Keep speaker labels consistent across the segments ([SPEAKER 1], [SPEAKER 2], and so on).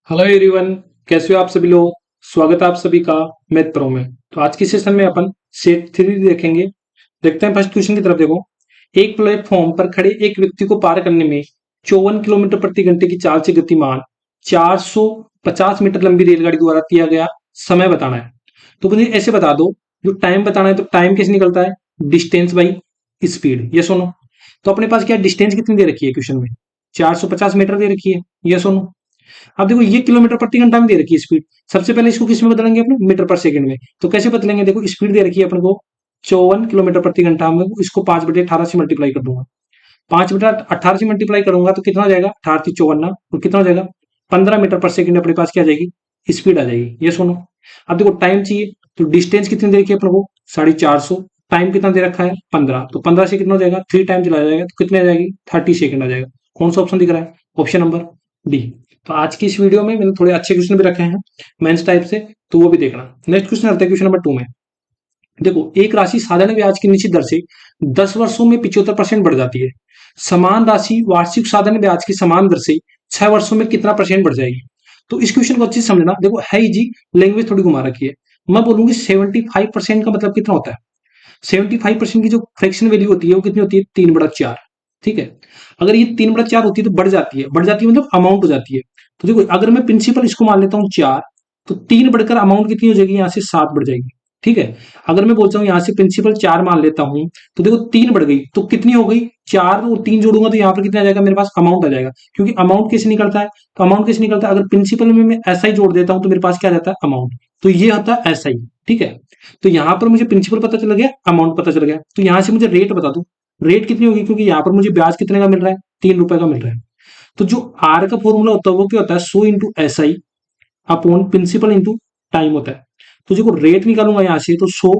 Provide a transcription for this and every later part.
[SPEAKER 1] Hello everyone. कैसे हो आप सभी लोग। स्वागत है आप सभी का मैथ प्रो में। तो आज की सेशन में अपन सेट थ्री देखेंगे। देखते हैं फर्स्ट क्वेश्चन की तरफ। देखो, एक प्लेटफॉर्म पर खड़े एक व्यक्ति को पार करने में 54 किलोमीटर प्रति घंटे की चाल से गतिमान 450 मीटर लंबी रेलगाड़ी द्वारा दिया गया समय बताना है। तो मुझे ऐसे बता दो, जो टाइम बताना है तो टाइम कैसे निकलता है, डिस्टेंस बाई स्पीड। ये सुनो, तो अपने पास क्या डिस्टेंस कितनी दे रखी है क्वेश्चन में, 450 मीटर दे रखी है। ये सुनो, अब देखो ये किलोमीटर प्रति घंटा में दे रखी है स्पीड। सबसे पहले इसको किस में बदलेंगे अपने, मीटर पर सेकंड में। तो कैसे बदलेंगे, देखो स्पीड दे रखी है अपन को 54 किलोमीटर प्रति घंटा में, इसको 5/18 से मल्टीप्लाई कर दूंगा। 5/18 से मल्टीप्लाई करूंगा तो कितना हो जाएगा, 18×54 और कितना हो जाएगा 15 मीटर पर सेकंड अपने पास क्या आ जाएगी, स्पीड आ जाएगी। ये सुनो, अब देखो टाइम चाहिए तो डिस्टेंस कितनी दे रखी है अपन को 450, टाइम कितना दे रखा है 15, तो 15 से कितना हो जाएगा 3 टाइम चला जाएगा तो कितने आ जाएगी 30 सेकंड आ जाएगा। कौन सा ऑप्शन दिख रहा है, ऑप्शन नंबर डी। तो आज की इस वीडियो में मैंने थोड़े अच्छे क्वेश्चन भी रखे हैं मेंस टाइप से, तो वो भी देखना। नेक्स्ट क्वेश्चन आता है क्वेश्चन नंबर 2 में। देखो, एक राशि साधारण ब्याज की निश्चित दर से 10 वर्षों में 75% बढ़ जाती है। समान राशि वार्षिक साधारण ब्याज की समान दर से 6 वर्षों में कितना परसेंट बढ़ जाएगी। तो इस क्वेश्चन को अच्छे से समझना। देखो है इजी, लैंग्वेज थोड़ी घुमा रखी है। मैं बोलूंगी 75% का मतलब कितना होता है। 75% की जो फ्रैक्शन वैल्यू होती है वो कितनी होती है, 3/4। ठीक है, अगर ये 3/4 होती है तो बढ़ जाती है, बढ़ जाती है मतलब अमाउंट हो जाती है। तो देखो अगर मैं प्रिंसिपल इसको मान लेता हूँ 4, तो 3 बढ़कर अमाउंट कितनी हो जाएगी, यहाँ से 7 बढ़ जाएगी। ठीक है, अगर मैं बोलता हूँ यहाँ से प्रिंसिपल 4 मान लेता हूँ, तो देखो 3 बढ़ गई तो कितनी हो गई 4, और 3 जोड़ूंगा तो यहाँ पर कितना आ जाएगा, मेरे पास अमाउंट आ जाएगा। क्योंकि अमाउंट कैसे निकलता है, तो अमाउंट कैसे निकलता है, अगर प्रिंसिपल में मैं ऐसा ही जोड़ देता हूँ तो मेरे पास क्या रहता है, अमाउंट। तो ये होता है ऐसा ही। ठीक है, तो यहां पर मुझे प्रिंसिपल पता चल गया, अमाउंट पता चल गया, तो यहां से मुझे रेट बता दो, रेट कितनी होगी, क्योंकि यहाँ पर मुझे ब्याज कितने का मिल रहा है, 3 रुपए का मिल रहा है। तो जो आर का फॉर्मूला होता है वो क्या होता है, 100 × SI upon principal into time होता है। तो जो रेट निकालूंगा यहाँ से तो 100,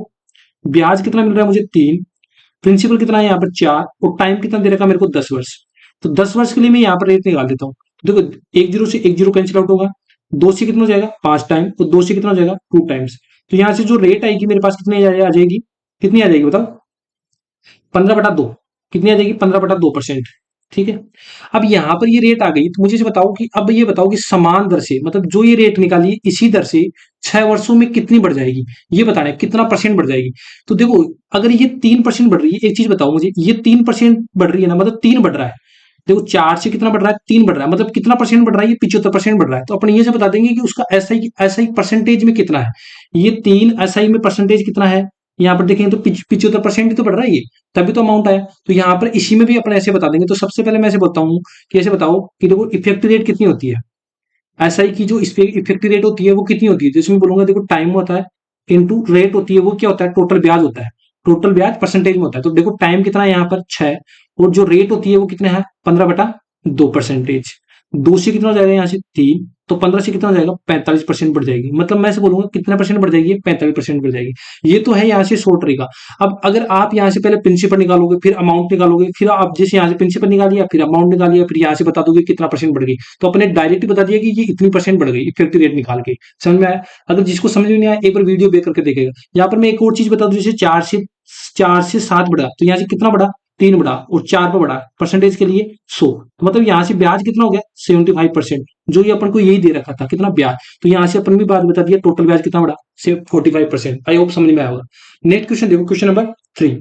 [SPEAKER 1] ब्याज कितना मिल रहा है मुझे 3, प्रिंसिपल कितना है यहाँ पर 4, और टाइम कितना दे रखा है मेरे को 10 वर्ष। तो 10 वर्ष के लिए मैं यहाँ पर रेट निकाल देता हूँ। देखो 1 0 से 1 0 कैंसिल आउट होगा, 2 से कितना हो जाएगा 5 टाइम, और 2 से कितना हो जाएगा 2 टाइम्स। तो यहाँ से जो रेट आएगी मेरे पास कितनी आ जाएगी, कितनी आ जाएगी बताओ, 15/2। कितनी आ जाएगी, 15/2%। ठीक है, अब यहाँ पर ये रेट आ गई तो मुझे ये बताओ कि अब ये बताओ कि समान दर से, मतलब जो ये रेट निकाली इसी दर से 6 वर्षों में कितनी बढ़ जाएगी, ये बताना है कितना परसेंट बढ़ जाएगी। तो देखो अगर ये 3% बढ़ रही है, एक चीज बताओ मुझे, ये 3% बढ़ रही है ना, मतलब 3 बढ़ रहा है। देखो 4 से कितना बढ़ रहा है, 3 बढ़ रहा है, मतलब कितना परसेंट बढ़ रहा है, ये 75% बढ़ रहा है। तो अपन ये से बता देंगे कि उसका एसआई परसेंटेज में कितना है। ये 3 SI में परसेंटेज कितना है, यहाँ पर देखेंगे तो 75% ही तो बढ़ रहा है ये, तभी तो अमाउंट आया। तो यहाँ पर इसी में भी अपन ऐसे बता देंगे। तो सबसे पहले मैं ऐसे बोलता हूँ कि ऐसे बताओ कि देखो इफेक्टिव रेट कितनी होती है, एसआई की जो इफेक्टिव रेट होती है वो कितनी होती है, जिसमें बोलूंगा देखो टाइम होता है इनटू रेट होती है, वो क्या होता है, टोटल ब्याज होता है। टोटल ब्याज परसेंटेज में होता है। तो देखो टाइम कितना है यहाँ पर 6, और जो रेट होती है वो कितना है 15/2%। 2 से कितना हो जाएगा यहाँ से 3, तो 15 से कितना हो जाएगा 45% बढ़ जाएगी। मतलब मैं से बोलूंगा कितना परसेंट बढ़ जाएगी, 45% बढ़ जाएगी। ये तो है यहाँ से शॉर्ट तरीका। अब अगर आप यहाँ से पहले प्रिंसिपल निकालोगे, फिर अमाउंट निकालोगे, फिर आप जैसे यहाँ से प्रिंसिपल निकालिए, फिर अमाउंट निकालिए, फिर यहाँ से बता दोगे कितना परसेंट बढ़ गई, तो अपने डायरेक्ट बता दिया कि ये इतनी परसेंट बढ़ गई इफेक्टिव रेट निकाल के। समझ में आया। अगर जिसको समझ में नहीं आया एक बार वीडियो बेक करके देखेगा। यहाँ पर मैं एक और चीज बता दूं, जैसे 4 से 7 बढ़ा तो यहाँ से कितना बढ़ा 3 बढ़ा, और 4 पर बढ़ा परसेंटेज के लिए 100, तो मतलब यहाँ से ब्याज कितना हो गया 75%, जो ये अपन को यही दे रखा था कितना ब्याज। तो यहाँ से अपन भी बात बता दिया टोटल ब्याज कितना बढ़ा से 45%। आई होप समझ में आया होगा। नेक्स्ट क्वेश्चन देखो, क्वेश्चन नंबर 3।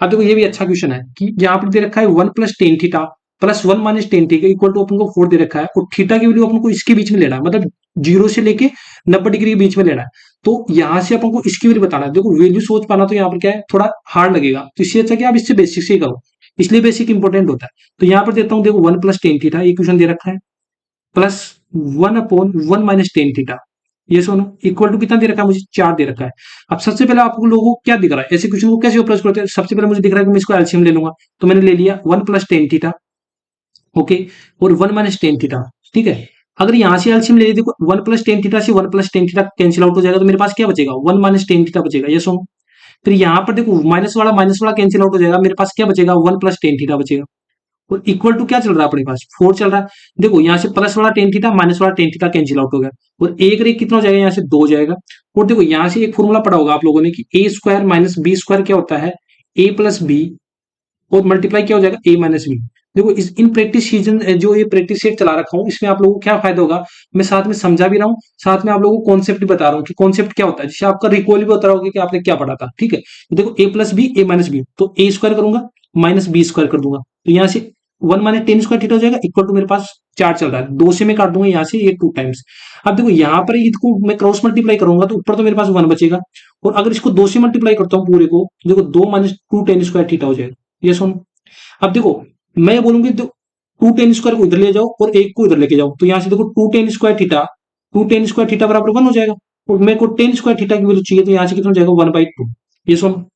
[SPEAKER 1] अब देखो ये भी अच्छा क्वेश्चन है कि यहाँ पर दे रखा है 1 + tan θ + 1 - tan θ इक्वल टू अपन को 4 दे रखा है, और थीटा की वैल्यू अपन को इसके बीच में लेना है, मतलब 0 से लेके 90 डिग्री के बीच में लेना है। तो यहां से अपन को इसकी वैल्यू बताना है। देखो वैल्यू सोच पाना तो यहाँ पर क्या है, थोड़ा हार्ड लगेगा, तो इससे अच्छा कि आप इससे बेसिक से ही करो, इसलिए बेसिक इंपॉर्टेंट होता है। तो यहाँ पर देता हूं, देखो 1 + tan θ ये क्वेश्चन दे रखा है, प्लस 1/1 - tan θ, ये सुनो इक्वल टू कितना दे रखा है मुझे 4 दे रखा है। अब सबसे पहले आप लोगों को क्या दिख रहा है, ऐसे क्वेश्चन को कैसे अप्रोच करते हैं। सबसे पहले मुझे दिख रहा है कि मैं इसको एलसीएम ले लूंगा, तो मैंने ले लिया 1 + tan θ, ओके, और 1 - tan θ। ठीक है, अगर यहां से एलसीएम ले देखो 1 + tan θ से 1 + tan θ कैंसिल आउट हो जाएगा, तो मेरे पास क्या बचेगा 1 - tan θ बचेगा। ये सुनो, फिर यहां पर देखो माइनस वाला कैंसिल आउट हो जाएगा, मेरे पास क्या बचेगा 1 + tan θ बचेगा, और इक्वल टू क्या चल रहा है अपने पास 4 चल रहा है। देखो यहाँ से प्लस वाला tan θ माइनस वाला tan θ कैंसिल आउट हो गया, और एक रेख कितना हो जाएगा यहाँ से 2 हो जाएगा। और देखो यहाँ से एक फॉर्मूला पढ़ा होगा आप लोगों ने कि a² - b² क्या होता है, a + b, और मल्टीप्लाई क्या हो जाएगा a - b। देखो इस इन प्रैक्टिस सीजन जो ये प्रैक्टिस सेट चला रखा हूँ, इसमें आप लोगों को क्या फायदा होगा, मैं साथ में समझा भी रहा हूँ, साथ में आप लोगों को कॉन्सेप्ट भी बता रहा हूँ कि कॉन्सेप्ट क्या होता है, जिससे आपका रिकॉल भी होता रहोगे कि आपने क्या पढ़ा था। ठीक है, तो देखो ए प्लस बी ए माइनस बी, तो ए स्क्वायर करूंगा माइनस बी स्क्वायर कर दूंगा, तो यहाँ से 1 - 10 स्क्वायर थीटा हो जाएगा, इक्वल टू मेरे पास 4 चल रहा है, 2 से मैं काट दूंगा यहाँ से ये 2 टाइम्स। अब देखो यहाँ पर इसको मैं क्रॉस मल्टीप्लाई करूंगा तो ऊपर तो मेरे पास 1 बचेगा, और अगर इसको 2 से मल्टीप्लाई करता हूँ पूरे को, तो देखो 2 - 2 tan स्क्वायर थीटा हो जाएगा। ये सुनो, अब देखो मैं ये बोलूंगी तो 2 tan स्क्वायर को इधर ले जाओ और एक को इधर लेके जाओ, तो यहाँ से देखो 2 tan स्क्वायर थीटा बराबर 1 हो जाएगा, और मेरे को tan स्क्वायर थीटा की वैल्यू चाहिए, तो यहाँ से कितना हो जाएगा 1/2। ये सुनो,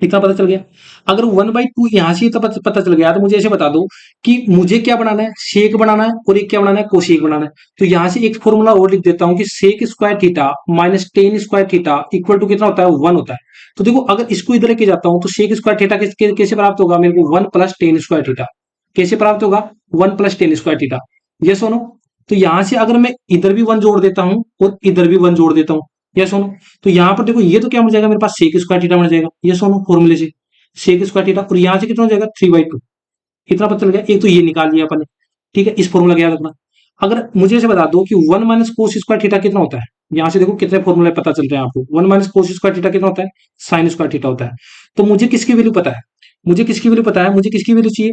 [SPEAKER 1] इतना पता चल गया। अगर 1/2 यहां से पता चल गया, तो मुझे ऐसे बता दो कि मुझे क्या बनाना है, सेक बनाना है, और एक क्या बनाना है, कोसेक बनाना है। तो यहां से एक फॉर्मूला और लिख देता हूं कि sec square theta minus tan square theta equal to कितना होता है, 1 होता है। तो देखो अगर इसको इधर लेके जाता हूं तो सेक स्क्वायर थीटा कैसे प्राप्त होगा मेरे को, 1 + tan स्क्वायर थीटा। कैसे प्राप्त होगा, 1 + tan स्क्वायर थीटा। ये सुनो, तो यहां से अगर मैं इधर भी 1 जोड़ देता हूं और इधर भी 1 जोड़ देता हूं, ये सुनो, तो यहां पर देखो ये तो क्या हो जाएगा मेरे पास, सेक स्क्वायर थीटा बन जाएगा। ये सुनो फॉर्मूले से सेक स्क्वायर थीटा, और यहां से कितना हो जाएगा 3/2। इतना पता चल गया, एक तो ये निकाल लिया अपन ने। ठीक है, इस फॉर्मूला का याद रखना। अगर मुझे ऐसे बता दो कि 1 - cos स्क्वायर थीटा कितना होता है, यहां से देखो कितने फॉर्मूले पता चल रहे हैं आपको, 1 - cos स्क्वायर थीटा कितना होता है, साइन स्क्वायर थीटा होता है। तो मुझे किसकी वैल्यू पता है, मुझे किसकी वैल्यू पता है, मुझे किसकी वैल्यू चाहिए,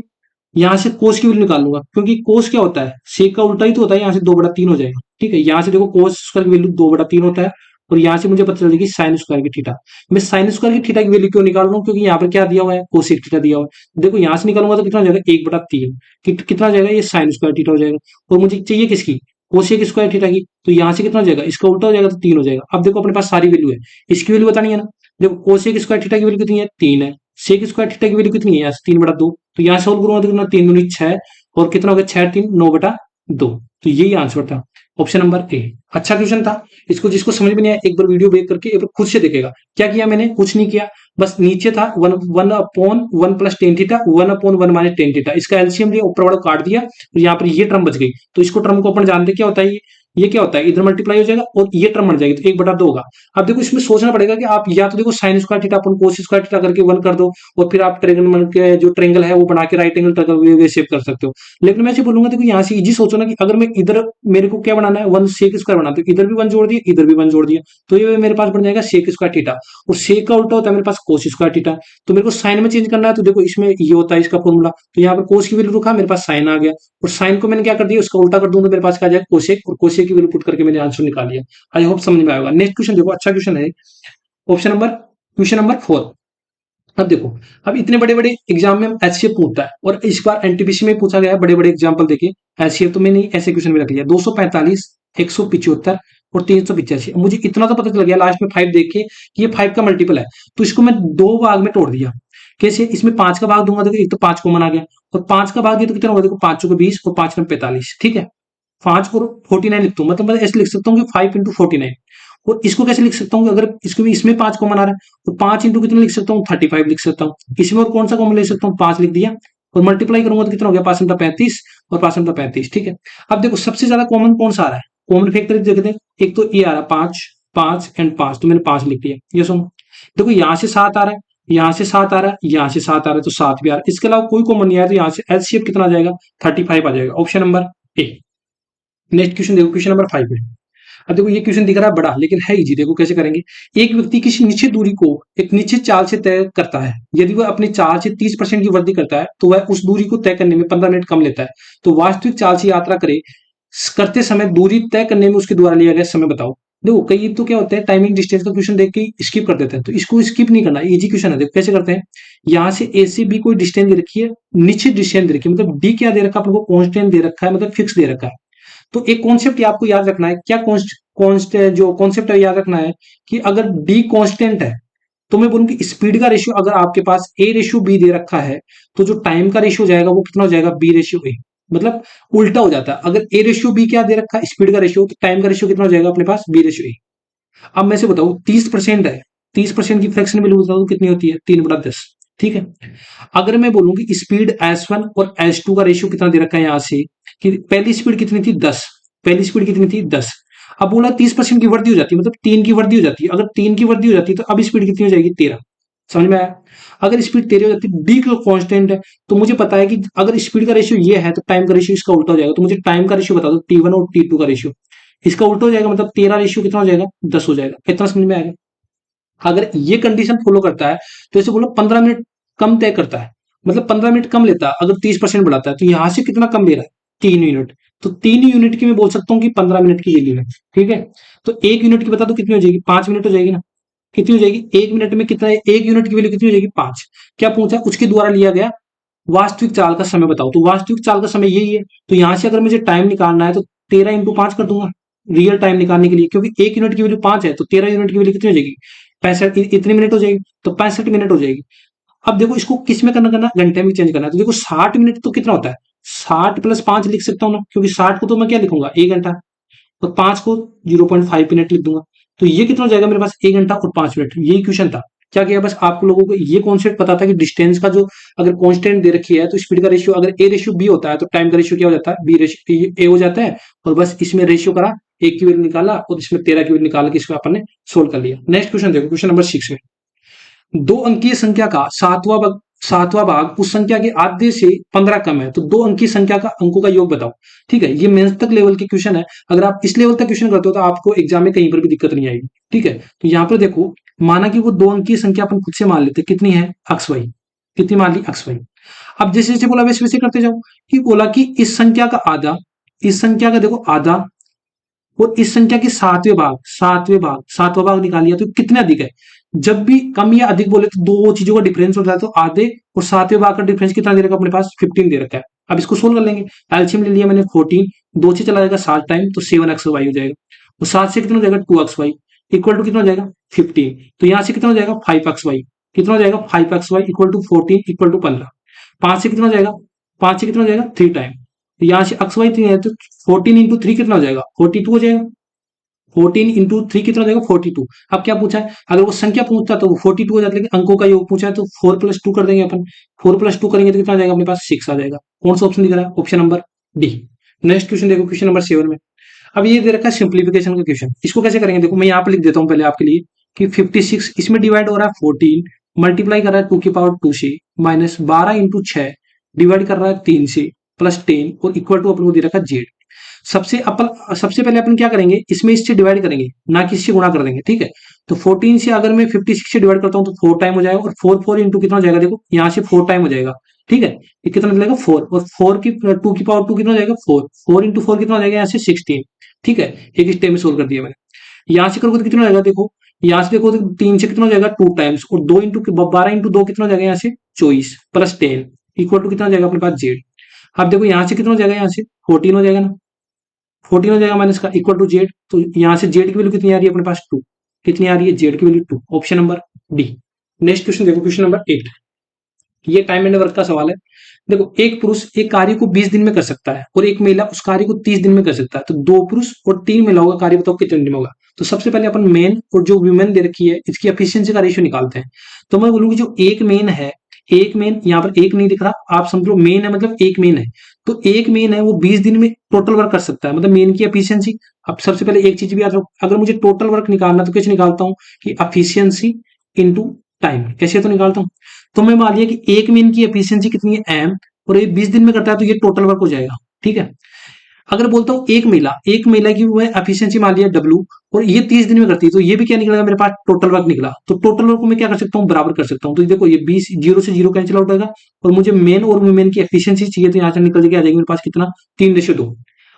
[SPEAKER 1] यहाँ से कोस की वैल्यू निकाल लूंगा, क्योंकि कोस क्या होता है, सेक का उल्टा ही तो होता है, यहाँ से 2/3 हो जाएगा। ठीक है, यहाँ से देखो कोस स्क्वायर की वैल्यू 2/3 होता है, और यहाँ से मुझे पता चल जाएगी साइन स्क्वायर की थीटा। मैं साइन स्क्वायर की थीटा की वैल्यू क्यों निकाल रहा हूँ, क्योंकि यहाँ पर क्या दिया हुआ है, कोसेक थीटा दिया हुआ है। देखो यहाँ से निकालूंगा तो कितना हो जाएगा 1/3, कितना हो जाएगा, ये साइन स्क्वायर थीटा हो जाएगा। और मुझे चाहिए किसकी, कोसेक स्क्वायर थीटा की, तो यहाँ से कितना हो जाएगा, इसका उल्टा हो जाएगा तो 3 हो जाएगा। अब देखो अपने पास सारी वैल्यू है, इसकी वैल्यू बतानी है ना। देखो कोसेक स्क्वायर थीटा की वैल्यू कितनी है, 3 है। सेक स्क्वायर थीटा की वैल्यू कितनी है, यहाँ से 3/2, तो यहाँ सोल्व करूंगा तो कितना, 3 दूनी 6, और कितना हो गया 6 3 9/2। तो यही आंसर था, ऑप्शन नंबर ए। अच्छा क्वेश्चन था, इसको जिसको समझ में नहीं आया एक बार वीडियो देख करके एक बार खुद से देखेगा। क्या किया मैंने, कुछ नहीं किया, बस नीचे था 1/1 + tan थीटा, 1/1 - tan थीटा, इसका एलसीएम लिया, ऊपर वाला काट दिया, और यहाँ पर ये टर्म बच गई। तो इसको टर्म को अपन जानते क्या होता है, ये क्या होता है, इधर मल्टीप्लाई हो जाएगा और ये टर्म बन जाएगी, तो 1/2 होगा। अब देखो इसमें सोचना पड़ेगा कि आप या तो देखो साइन स्क्वायर थीटा अपन कोस स्क्वायर थीटा करके 1 कर दो, और फिर आप ट्रेंगल के जो ट्रेंगल है वो बना के राइट एंगल ट्रायंगल शेप कर सकते हो। लेकिन मैं ऐसे बोलूंगा, देखो यहाँ से इजी सोचो ना कि अगर मैं इधर मेरे को क्या बनाना है, 1 सेक स्क्वायर बनाना है, तो इधर भी 1 जोड़ दिया, इधर भी 1 जोड़ दिया, तो ये मेरे पास बन जाएगा सेक स्क्वायर थीटा। और सेक का उल्टा होता है मेरे पास कोस स्क्वायर थीटा। तो मेरे को साइन में चेंज करना है, तो देखो इसमें ये होता है इसका फॉर्मूला, तो यहाँ पर कोस की वैल्यू रखा, मेरे पास साइन आ गया, और साइन को मैंने क्या कर दिया, उसका उल्टा कर दूंगा, मेरे पास क्या आ जाएगा कोसेक, और कोसेक की वैल्यू पुट करके मैंने आंसर निकाल लिया। आई होप समझ में आएगा। नेक्स्ट क्वेश्चन देखो, अच्छा क्वेश्चन है, क्वेश्चन नंबर 4। अब देखो, अब इतने बड़े बड़े एग्जाम में एचसीएफ पूछता है, और इस बार एनटीपीसी में पूछा गया है, बड़े बड़े एग्जाम्पल देखिए एचसीएफ, तो मैंने ऐसे क्वेश्चन भी रख लिया, 245, 175 और 385। मुझे इतना तो पता चल गया लास्ट में 5 देख के कि ये 5 का मल्टीपल है, तो इसको मैं 2 भाग में तोड़ दिया। कैसे, इसमें 5 का भाग दूंगा, देखो एक तो 5 कॉमन आ गया, और 5 का भाग ये तो कितना होगा, देखो 5 चौके 20 और 5 में 45। ठीक है, 5 को 49 लिखता हूँ, मतलब मैं ऐसे लिख सकता हूँ कि 5 × 49। और इसको कैसे लिख सकता हूँ, अगर इसको भी इसमें 5 कॉमन आ रहा है, तो 5 इंटू कितना लिख सकता हूँ, 35 लिख सकता हूँ। इसमें और कौन सा कॉमन ले सकता हूँ, 5 लिख दिया, और मल्टीप्लाई करूंगा तो कितना हो गया, 5 × 35 और 5 × 35। ठीक है, अब देखो सबसे ज्यादा कॉमन कौन सा आ रहा है, कॉमन फैक्टर देखते हैं, एक तो ये आ रहा है 5 5 एंड 5, तो मैंने 5 लिख दिया। ये सुनो, देखो यहाँ से 7 आ रहा है, यहाँ से 7 आ रहा है, यहाँ से 7 आ रहा है, तो 7 भी आ रहा है, इसके अलावा कोई कॉमन नहीं आया, तो यहाँ से एलसीएफ कितना आ जाएगा, 35 आ जाएगा, option number A. Next question देखो, क्वेश्चन नंबर 5 में। अब देखो ये क्वेश्चन दिख रहा है बड़ा, लेकिन है इजी। देखो कैसे करेंगे, एक व्यक्ति किसी निश्चित दूरी को एक निश्चित चाल से तय करता है, यदि वह अपनी चाल से 30% की वृद्धि करता है तो वह उस दूरी को तय करने में 15 मिनट कम लेता है। तो वास्तविक चाल से यात्रा करते समय दूरी तय करने में उसके द्वारा लिया गया समय बताओ। देखो कई तो क्या होता है, टाइमिंग डिस्टेंस का क्वेश्चन देख के स्किप कर देते हैं, तो इसको स्किप नहीं करना, इजी क्वेश्चन है। देखो कैसे करते हैं, यहाँ से ए से बी कोई डिस्टेंस दे रखी है, निश्चित डिस्टेंस दे रखी है, मतलब डी क्या दे रखा है, आपको कॉन्स्टेंट दे रखा है, मतलब फिक्स दे रखा है। तो एक कॉन्सेप्ट आपको याद रखना है, क्या जो कॉन्सेप्ट है याद रखना है कि अगर डी कांस्टेंट है, तो मैं बोलूंगी स्पीड का रेशियो अगर आपके पास A/B दे रखा है, तो जो टाइम का रेशियो जाएगा वो कितना हो जाएगा, B/A। मतलब उल्टा हो जाता है, अगर A/B क्या दे रखा है, स्पीड का रेशियो, तो टाइम का रेशियो कितना हो जाएगा अपने पास, B/A। अब मैं से बताऊं 30% है, 30% की फ्रैक्शन वैल्यू बताऊं कितनी होती है, 3/10। ठीक है, अगर मैं बोलूं कि स्पीड S1 और S2 का रेशियो कितना दे रखा है, यहां से कि पहली स्पीड कितनी थी 10, पहली स्पीड कितनी थी 10। अब बोला 30% की वृद्धि हो जाती है, मतलब 3 की वृद्धि हो जाती है, अगर 3 की वृद्धि हो जाती है तो अब स्पीड कितनी हो जाएगी 13। समझ में आया? अगर स्पीड तेरी हो जाती है, डी कांस्टेंट है, तो मुझे पता है कि अगर स्पीड का रेशियो ये है तो टाइम का रेशियो इसका उल्टा हो जाएगा। तो मुझे टाइम का रेशियो बता दो, T1 और T2 का रेशियो, इसका उल्टा हो जाएगा, मतलब तेरा रेशियो कितना हो जाएगा, 10 हो जाएगा। इतना समझ में आएगा? अगर ये कंडीशन फॉलो करता है तो इसे बोलो 15 मिनट कम तय करता है, मतलब 15 मिनट कम लेता है। अगर 30% बढ़ाता है तो यहां से कितना कम ले रहा है, 3 यूनिट। तो 3 यूनिट की मैं बोल सकता हूँ कि 15 मिनट की वैल्यू है। ठीक है, तो 1 यूनिट की बता दो कितनी हो जाएगी, 5 मिनट हो जाएगी ना। कितनी हो जाएगी, 1 मिनट में कितना है, 1 यूनिट की वैल्यू कितनी हो जाएगी, 5। क्या पूछा, उसके द्वारा लिया गया वास्तविक चाल का समय बताओ। तो वास्तविक चाल का समय यही है, तो यहां से अगर मुझे टाइम निकालना है तो 13 × 5 कर दूंगा रियल टाइम निकालने के लिए, क्योंकि 1 यूनिट की वैल्यू 5 है, तो 13 यूनिट की वैल्यू कितनी हो जाएगी, 65, इतनी मिनट हो जाएगी, तो 65 मिनट हो जाएगी। अब देखो इसको किस में करना, घंटे में चेंज करना है, तो देखो 60 मिनट तो कितना होता है, 60 + 5 लिख सकता हूँ ना, क्योंकि 60 को तो मैं क्या लिखूंगा, 1 घंटा, तो 5 को 0.5 मिनट लिख दूंगा। तो ये कितना हो जाएगा मेरे पास, 1 घंटा और 5 मिनट। यही क्वेश्चन था। क्या किया, बस आप लोगों को ये कॉन्सेप्ट पता था कि डिस्टेंस का जो अगर कांस्टेंट दे रखी है तो स्पीड का रेशियो अगर ए रेशियो बी होता है तो टाइम का रेशियो क्या हो जाता है, बी रेशियो ए हो जाता है। और बस इसमें रेशियो करा, एक की वैल्यू निकाला और इसमें 13 की वैल्यू निकाल के इसको अपन ने सोल्व कर लिया। नेक्स्ट क्वेश्चन देखो, क्वेश्चन नंबर 6 में, दो अंकीय संख्या का सातवां भाग उस संख्या के आधे से 15 कम है, तो दो अंकीय संख्या का अंकों का योग बताओ। ठीक है, ये मेंस तक लेवल के क्वेश्चन है। अगर आप इस लेवल तक क्वेश्चन करते हो तो आपको एग्जाम में कहीं पर भी दिक्कत नहीं आएगी। ठीक है, तो यहाँ पर देखो, माना कि वो दो अंकीय संख्या अपन खुद से मान लेते, कितनी है, अक्स वाई, कितनी मान ली, अक्स वाई। अब जैसे जैसे बोला वैसे वैसे करते जाओ, कि बोला कि इस संख्या का आधा, इस संख्या का देखो आधा, और इस संख्या के सातवें भाग निकालिए तो कितने अधिक है। जब भी कम या अधिक बोले तो दो चीजों का डिफरेंस होता है, तो आधे और सातवें भाग का डिफरेंस कितना दे रखा है अपने पास, 15 दे रखा है। अब इसको सोल्व कर लेंगे, एलसीएम ले लिया मैंने 14, दो से चला जाएगा 7 टाइम, तो 7x वाई हो जाएगा। और 7 से कितना हो जाएगा, 2x वाई इक्वल टू कितना हो जाएगा, 15। तो यहां से कितना हो जाएगा, 5x वाई, कितना हो जाएगा, 5x Y equal to 14 equal to 15। 5 से कितना हो जाएगा, 5 से कितना हो जाएगा, 3 टाइम। यहाँ से एक्स वाई 3 है तो 14 × 3 कितना हो जाएगा, 42 हो जाएगा। 14 × 3 कितना हो जाएगा, 42। अब क्या पूछा है, अगर वो संख्या पूछता तो वो 42 हो जाता, लेकिन अंकों का योग पूछा है तो 4 + 2 कर देंगे अपन। 4 + 2 करेंगे तो कितना आ जाएगा अपने पास, 6 आ जाएगा। कौन सा ऑप्शन दिख रहा है, option number D. Next question देखो, क्वेश्चन नंबर 7 में, अब ये दे रखा है सिंप्लीफिकेशन का क्वेश्चन। इसको कैसे करेंगे, देखो मैं यहाँ पे लिख देता हूँ पहले आपके लिए, कि 56 इसमें डिवाइड हो रहा है 14, मल्टीप्लाई कर रहा है 2 की पावर 2 से, माइनस 12 × 6 डिवाइड कर रहा है 3 से, प्लस 10 और इक्वल टू अपन को दे रखा है जेड। सबसे पहले अपन क्या करेंगे, इसमें इससे डिवाइड करेंगे, ना कि इससे गुणा कर देंगे। ठीक है, तो 14 से अगर मैं 56 से डिवाइड करता हूँ तो 4 टाइम हो जाएगा, और 4 इंटू कितना हो जाएगा, देखो यहाँ से 4 टाइम हो जाएगा। ठीक है, ये कितना निकलेगा 4, और 4 की 2 की पावर 2 कितना हो जाएगा, 4, 4 × 4 कितना हो जाएगा, यहाँ से 16। ठीक है, एक स्टेप में सोल्व कर दिया मैंने। यहाँ से करोगे तो कितना हो जाएगा, देखो यहाँ से देखो तो 3 से कितना हो जाएगा, 2 टाइम्स, और 12 × 2 कितना हो जाएगा, यहाँ से 24 प्लस 10 इक्वल टू कितना हो जाएगा अपने पास, जेड। अब देखो यहाँ से कितना हो जाएगा, यहाँ से 14 हो जाएगा ना, 14 हो जाएगा माइनस का इक्वल टू जेड। तो यहाँ से जेड की वैल्यू कितनी आ रही है अपने पास, 2। कितनी आ रही है, जेड की value 2, option number D. Next question देखो, क्वेश्चन नंबर 8, ये टाइम एंड वर्क का सवाल है। देखो, एक पुरुष एक कार्य को 20 दिन में कर सकता है और एक महिला उस कार्य को 30 दिन में कर सकता है, तो 2 पुरुष और 3 महिलाओं का कार्य बताओ कितने दिन में होगा। तो सबसे पहले अपन मेन और जो वुमेन दे रखी है इसकी एफिशिएंसी का रेशियो निकालते हैं। तो मैं बोलूंगी जो एक मेन है, एक मेन यहाँ पर एक नहीं दिख रहा, आप समझ लो मेन है मतलब एक मेन है, तो एक मेन है वो 20 दिन में टोटल वर्क कर सकता है, मतलब मेन की एफिशिएंसी। अब सबसे पहले एक चीज भी याद रखो, अगर मुझे टोटल वर्क निकालना तो कैसे निकालता हूँ, कि एफिशिएंसी इंटू टाइम, कैसे तो निकालता हूँ। तो मैं मान लिया कि एक मेन की एफिशिएंसी कितनी है, एम, और ये 20 दिन में करता है तो ये टोटल वर्क हो जाएगा। ठीक है, अगर बोलता हूँ एक महिला की वो एफिशिएंसी मान लिया डब्ल्यू, और ये 30 दिन में करती है, तो ये भी क्या निकलेगा मेरे पास, टोटल वर्क निकला। तो टोटल वर्क को मैं क्या कर सकता हूँ, बराबर कर सकता हूँ। तो देखो ये 20, 0 से 0 कैंसिल आउट होगा, और मुझे मेन और वुमेन की एफिशिएंसी चाहिए, तो यहाँ से निकल के आ जाएगी मेरे पास कितना, 3:2।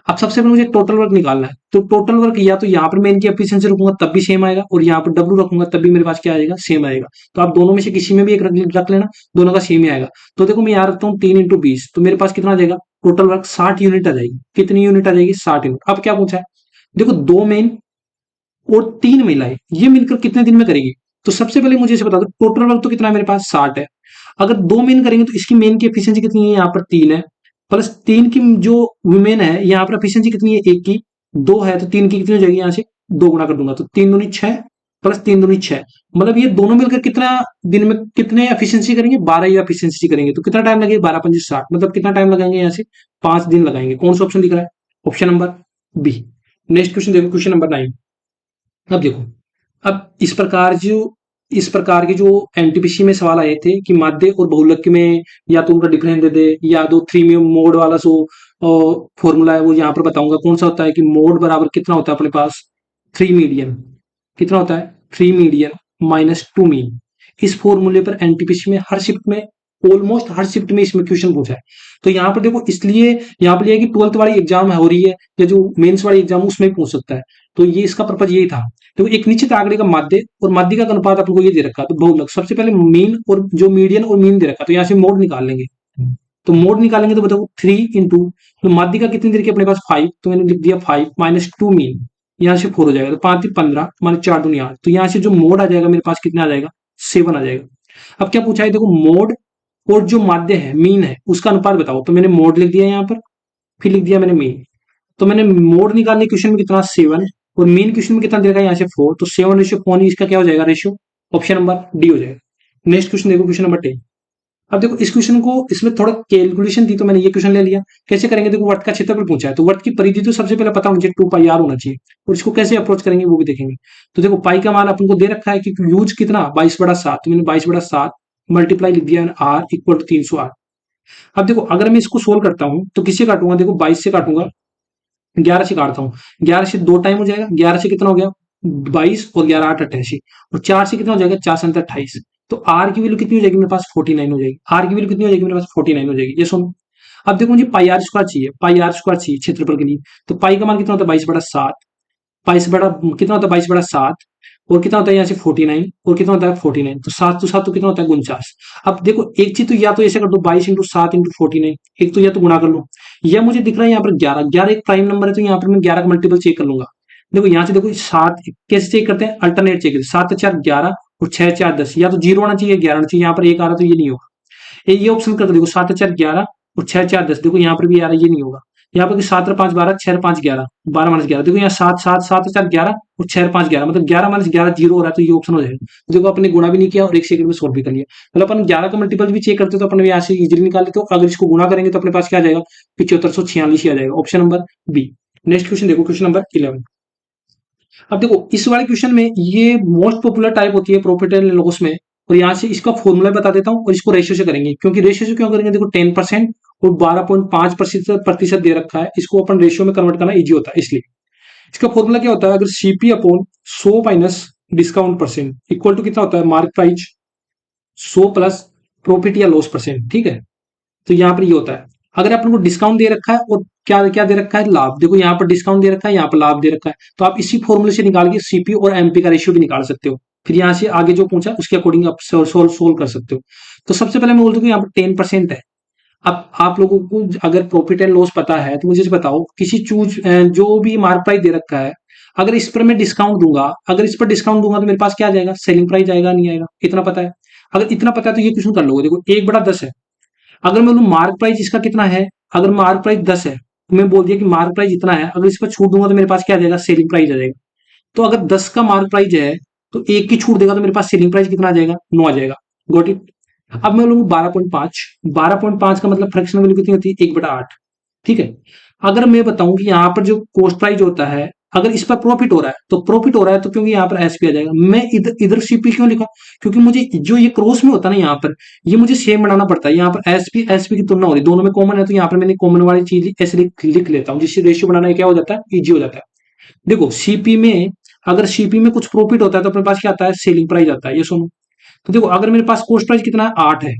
[SPEAKER 1] अब सबसे पहले मुझे टोटल वर्क निकालना है, तो टोटल वर्क या तो यहाँ पर मैं इनकी एफिशिएंसी रखूंगा तब भी सेम आएगा, और यहाँ पर डब्ल्यू रखूंगा तब भी मेरे पास क्या आएगा, सेम आएगा। तो आप दोनों में से किसी में भी एक रख लेना, दोनों का सेम ही आएगा। तो देखो मैं यहाँ रखता हूँ 3 × 20, तो मेरे पास कितना आ जाएगा, टोटल वर्क 60 यूनिट आ जाएगी। कितनी यूनिट आ जाएगी, 60 यूनिट। अब क्या पूछा है, देखो 2 मेन और 3 महिलाएं ये मिलकर कितने दिन में करेगी। तो सबसे पहले मुझे इसे बता दो, टोटल वर्क तो कितना है मेरे पास, 60 है। अगर 2 मेन करेंगे तो इसकी मेन की एफिशिएंसी कितनी है, यहाँ पर 3 है, प्लस 3 की जो वुमेन है यहाँ पर एफिशिएंसी कितनी है, 1 की, 2 है तो 3 की कितनी हो जाएगी, यहाँ से 2 गुना कर दूंगा, तो 3 दूनी 6 प्लस 3 दूनी 6, मतलब ये दोनों मिलकर कितना दिन में कितने एफिशिएंसी करेंगे, 12 एफिशिएंसी करेंगे। तो कितना टाइम लगेगा, 12 × 5 = 60, मतलब कितना टाइम लगाएंगे, यहाँ से 5 दिन लगाएंगे। कौन सा ऑप्शन दिख रहा है, option number B. Next question देखो, क्वेश्चन नंबर 9। अब देखो, अब इस प्रकार जो इस प्रकार के जो एनटीपीसी में सवाल आए थे कि माध्य और बहुलक में या तो उनका डिफरेंस दे दे या दो थ्री में मोड वाला जो फॉर्मूला है वो यहाँ पर बताऊंगा कौन सा होता है कि मोड बराबर कितना होता है अपने पास थ्री मीडियन, कितना होता है three median minus two mean. इस फॉर्मूले पर एनटीपीसी में हर शिफ्ट में ऑलमोस्ट हर शिफ्ट में इसमें क्वेश्चन पूछा है। तो यहाँ पर देखो इसलिए यहाँ पर यह कि 12th वाली एग्जाम हो रही है या जो मेंस वाली एग्जाम उसमें भी पूछ सकता है। तो ये इसका पर्पज यही था। तो एक निश्चित आंकड़े का माध्य और माध्यिका का अनुपात आपको ये दे रखा है तो बहुलक सबसे पहले मीन और जो मीडियन और मीन दे रखा है तो यहाँ से मोड निकाल लेंगे। तो मोड निकालेंगे तो बताओ थ्री इंटू तो माध्यिका कितनी देर की अपने पास फाइव तो मैंने लिख दिया फाइव माइनस टू मीन यहाँ से फोर हो जाएगा तो पांच 15 माइनस चार दूनी आठ तो यहाँ से जो मोड आ जाएगा मेरे पास कितना आ जाएगा सेवन आ जाएगा। अब क्या पूछा है देखो मोड और जो माध्य है मीन है उसका अनुपात बताओ तो मैंने मोड लिख दिया यहाँ पर फिर लिख दिया मैंने मीन। तो मैंने मोड निकालने क्वेश्चन में कितना सेवन और मीन क्वेश्चन में कितना देगा यहाँ से फोर तो सेवन रेशियो फोर इसका क्या हो जाएगा रेशियो ऑप्शन नंबर डी हो जाएगा। नेक्स्ट क्वेश्चन देखो क्वेश्चन नंबर 10। अब देखो इस क्वेश्चन को इसमें थोड़ा कैलकुलेशन थी तो मैंने ये क्वेश्चन ले लिया। कैसे करेंगे देखो वर्त का क्षेत्रफल पूछा है तो वर्त की परिधि तो सबसे पहले पता होना चाहिए टू पाई आर होना चाहिए और इसको कैसे अप्रोच करेंगे वो भी देखेंगे। तो देखो पाई का मान अपन को दे रखा है कि यूज कितना 22/7 तो मैंने 22/7 मल्टीप्लाई लिख दिया आर इक्वल टू 300 आर। अब देखो अगर मैं इसको सोल्व करता हूं तो किससे काटूंगा देखो 22 से काटूंगा 11 से काटता हूँ 11 से दो टाइम हो जाएगा 11 से कितना हो गया 22 और 11 8 88 और 4 से कितना हो जाएगा 4 7 28 तो आर की वैल्यू कितनी हो जाएगी मेरे पास 49 हो जाएगी। आर की वैल्यू कितनी हो जाएगी मेरे पास 49 हो जाएगी। ये सुनो अब देखो मुझे पाई आर स्क्वायर चाहिए पाई आर स्क्वायर चाहिए क्षेत्रफल के लिए तो पाई का मान कितना होता है 22/7 22 बड़ा कितना होता है 22/7 और कितना होता है यहाँ से 49 और कितना होता है 49 तो 7 तो 7 तो कितना होता है 49। अब देखो एक चीज तो या तो ऐसे कर दो 22 × 7 × 49 एक तो या तो गुणा कर लो या मुझे दिख रहा है यहाँ पर 11 11 एक प्राइम नंबर है तो यहाँ पर मैं 11 का मल्टीपल चेक कर लूंगा। देखो यहाँ से देखो 7 कैसे चेक करते हैं अल्टरनेट चेक करते हैं 7 4 11 और 6 4 10 या तो जीरो आना चाहिए 11 आना चाहिए यहाँ पर एक आ रहा तो ये नहीं होगा। ये ऑप्शन कर दो देखो 7 4 11 और 6 4 10 देखो यहाँ पर भी आ रहा है ये नहीं होगा। यहाँ पर 7 5 12 6 5 11 12 माइनस 11 देखो यहाँ 7 7 7 4 11 और 6 5 11 मतलब 11 माइनस 11 जीरो हो रहा है तो ये ऑप्शन हो जाएगा। देखो अपने गुणा भी नहीं किया और एक सेकंड में सोल्व भी कर लिया। मतलब अपन 11 का मल्टीपल भी चेक करते तो अपन यहाँ से इजीली निकाल लेते अगर इसको गुणा करेंगे तो अपने पास क्या आ जाएगा 7546 आ जाएगा option number B. Next question देखो क्वेश्चन नंबर 11। अब देखो इस वाले क्वेश्चन में ये मोस्ट पॉपुलर टाइप होती है प्रॉफिट एंड लॉस में और यहाँ से इसका फॉर्मूला बता देता हूँ और इसको रेशियो से करेंगे क्योंकि रेशियो से क्यों करेंगे देखो 10% और 12.5% दे रखा है इसको अपन रेशियो में कन्वर्ट करना इजी होता है इसलिए इसका फॉर्मूला क्या होता है अगर CP upon 100 minus discount percent equal to कितना होता है मार्क प्राइस 100 प्लस प्रॉफिट या लॉस परसेंट। ठीक है तो यहाँ पर ये होता है अगर अपन को डिस्काउंट दे रखा है और क्या क्या दे रखा है लाभ देखो यहाँ पर डिस्काउंट दे रखा है यहाँ पर लाभ दे रखा है तो आप इसी फॉर्मूले से निकाल के सीपी और एमपी का रेशियो भी निकाल सकते हो फिर यहाँ से आगे जो पूछा उसके अकॉर्डिंग आप सोल्व कर सकते हो। तो सबसे पहले मैं बोलता हूँ यहाँ पर 10% है। अब आप लोगों को अगर प्रॉफिट एंड लॉस पता है तो मुझे बताओ किसी चूज जो भी मार्क प्राइस दे रखा है अगर इस पर मैं डिस्काउंट दूंगा अगर इस पर डिस्काउंट दूंगा तो मेरे पास क्या आ जाएगा सेलिंग प्राइस आएगा नहीं आएगा इतना पता है। अगर इतना पता है तो ये क्वेश्चन कर लोगे देखो 1/10 है अगर मैं बोलूँ मार्क प्राइस इसका कितना है अगर मार्क प्राइस 10 है तो मैं बोल दिया कि मार्क प्राइस इतना है अगर इस पर छूट दूंगा तो मेरे पास क्या आ जाएगा सेलिंग प्राइस आ जाएगा। तो अगर 10 का मार्क प्राइस है तो एक की छूट देगा तो मेरे पास सेलिंग प्राइस कितना आ जाएगा 9 आ जाएगा। Got it. अब मैं लूंगा 12.5 का मतलब फ्रैक्शनल वैल्यू कितनी होती है 1/8। ठीक है अगर मैं बताऊं कि यहाँ पर जो कॉस्ट प्राइस होता है अगर इस पर प्रॉफिट हो रहा है तो प्रॉफिट हो रहा है तो क्योंकि यहाँ पर एसपी आ जाएगा। मैं इधर सीपी क्यों लिखा क्योंकि मुझे जो ये क्रॉस में होता है ना यहाँ पर ये मुझे सेम बनाना पड़ता है। यहाँ पर एसपी की तुलना हो रही है दोनों में कॉमन है तो यहाँ पर मैंने कॉमन वाली चीज ऐसे लिख लेता हूँ जिससे रेशियो बनाना क्या हो जाता है इजी हो जाता है। देखो सीपी में अगर सीपी में कुछ प्रॉफिट होता है तो अपने पास क्या आता है सेलिंग प्राइस आता है। ये सुनो तो देखो अगर मेरे पास कॉस्ट प्राइस कितना है 8 है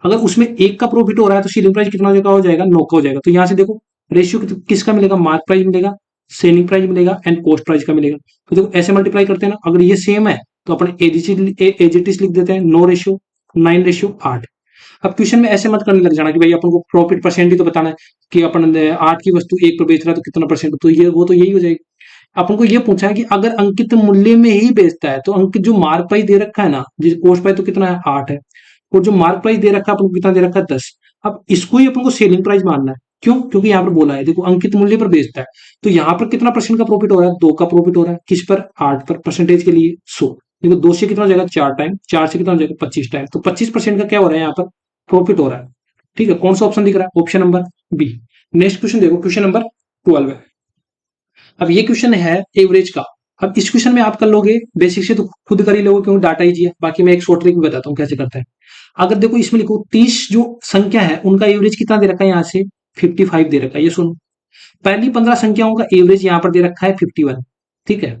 [SPEAKER 1] अगर उसमें एक का प्रॉफिट हो रहा है तो सेलिंग प्राइस कितना हो जाएगा 9 का हो जाएगा। तो यहाँ से देखो रेशियो किसका मिलेगा मार्क प्राइस मिलेगा सेलिंग प्राइस मिलेगा एंड कॉस्ट प्राइस का मिलेगा। तो देखो ऐसे मल्टीप्लाई करते हैं ना अगर ये सेम है तो अपन एजिटिस लिख देते हैं 9:9:8। अब क्वेश्चन में ऐसे मत करने लग जाना कि भाई अपन को प्रॉफिट परसेंट ही तो बताना है कि अपन 8 की वस्तु 1 पर बेच रहा है तो कितना परसेंट तो ये वो तो यही हो जाएगी। अपन को ये पूछा है कि अगर अंकित मूल्य में ही बेचता है तो अंकित जो मार्क प्राइस दे रखा है ना जिस कॉस्ट प्राइस तो कितना है 8 है और जो मार्क प्राइस दे रखा है अपन को कितना दे रखा है 10। अब इसको ही अपन को सेलिंग प्राइस मानना है क्यों क्योंकि यहाँ पर बोला है देखो अंकित मूल्य पर बेचता है तो यहाँ पर कितना परसेंट का प्रॉफिट हो रहा है 2 का प्रॉफिट हो रहा है किस पर 8 पर परसेंटेज के लिए 100 देखो 2 से कितना हो जाएगा 4 टाइम 4 से कितना हो जाएगा 25 टाइम तो 25% का क्या हो रहा है यहाँ पर प्रॉफिट हो रहा है। ठीक है कौन सा ऑप्शन दिख रहा है option number B. Next question देखो क्वेश्चन नंबर 12 है। अब ये क्वेश्चन है एवरेज का अब इस क्वेश्चन में आप कर लोगे बेसिक से तो खुद कर ही लोगे क्योंकि डाटा इजी है। बाकी मैं एक शॉर्ट ट्रिक भी बताता हूँ कैसे करते हैं। अगर देखो इसमें लिखो 30 जो संख्या है उनका एवरेज कितना दे रखा है यहाँ से 55 दे रखा है। ये सुनो, पहली 15 संख्याओं का एवरेज यहाँ पर दे रखा है 51। ठीक है,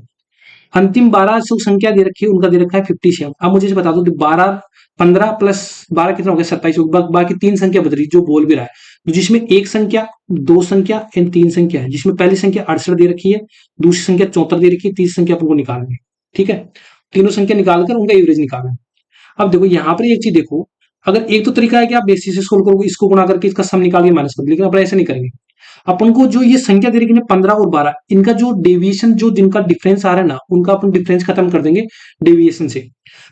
[SPEAKER 1] अंतिम 12 जो संख्या दे रखी है उनका दे रखा है 57। अब मुझे बता दो कि 12 15 प्लस 12 कितना हो गया 27। बाकी तीन संख्या बच रही जो बोल भी रहा है, तो जिसमें एक संख्या, दो संख्या एंड तीन संख्या है, जिसमें पहली संख्या 68 दे रखी है, दूसरी संख्या 74 दे रखी है, तीसरी संख्या अपन को निकालनी है। ठीक है, तीनों संख्या निकालकर उनका एवरेज निकालना है। अब देखो यहाँ पर एक चीज देखो, अगर एक तो तरीका है कि आप बेसिस से सोल्व करोगे, इसको गुणा करके इसका सम निकाल के माइनस कर दो, लेकिन अपन ऐसा नहीं करेंगे। अपन को जो ये संख्या दे रही है 15 और 12, इनका जो डेविएशन जो जिनका डिफरेंस आ रहा है ना, उनका अपन डिफरेंस खत्म कर देंगे डेविएशन से।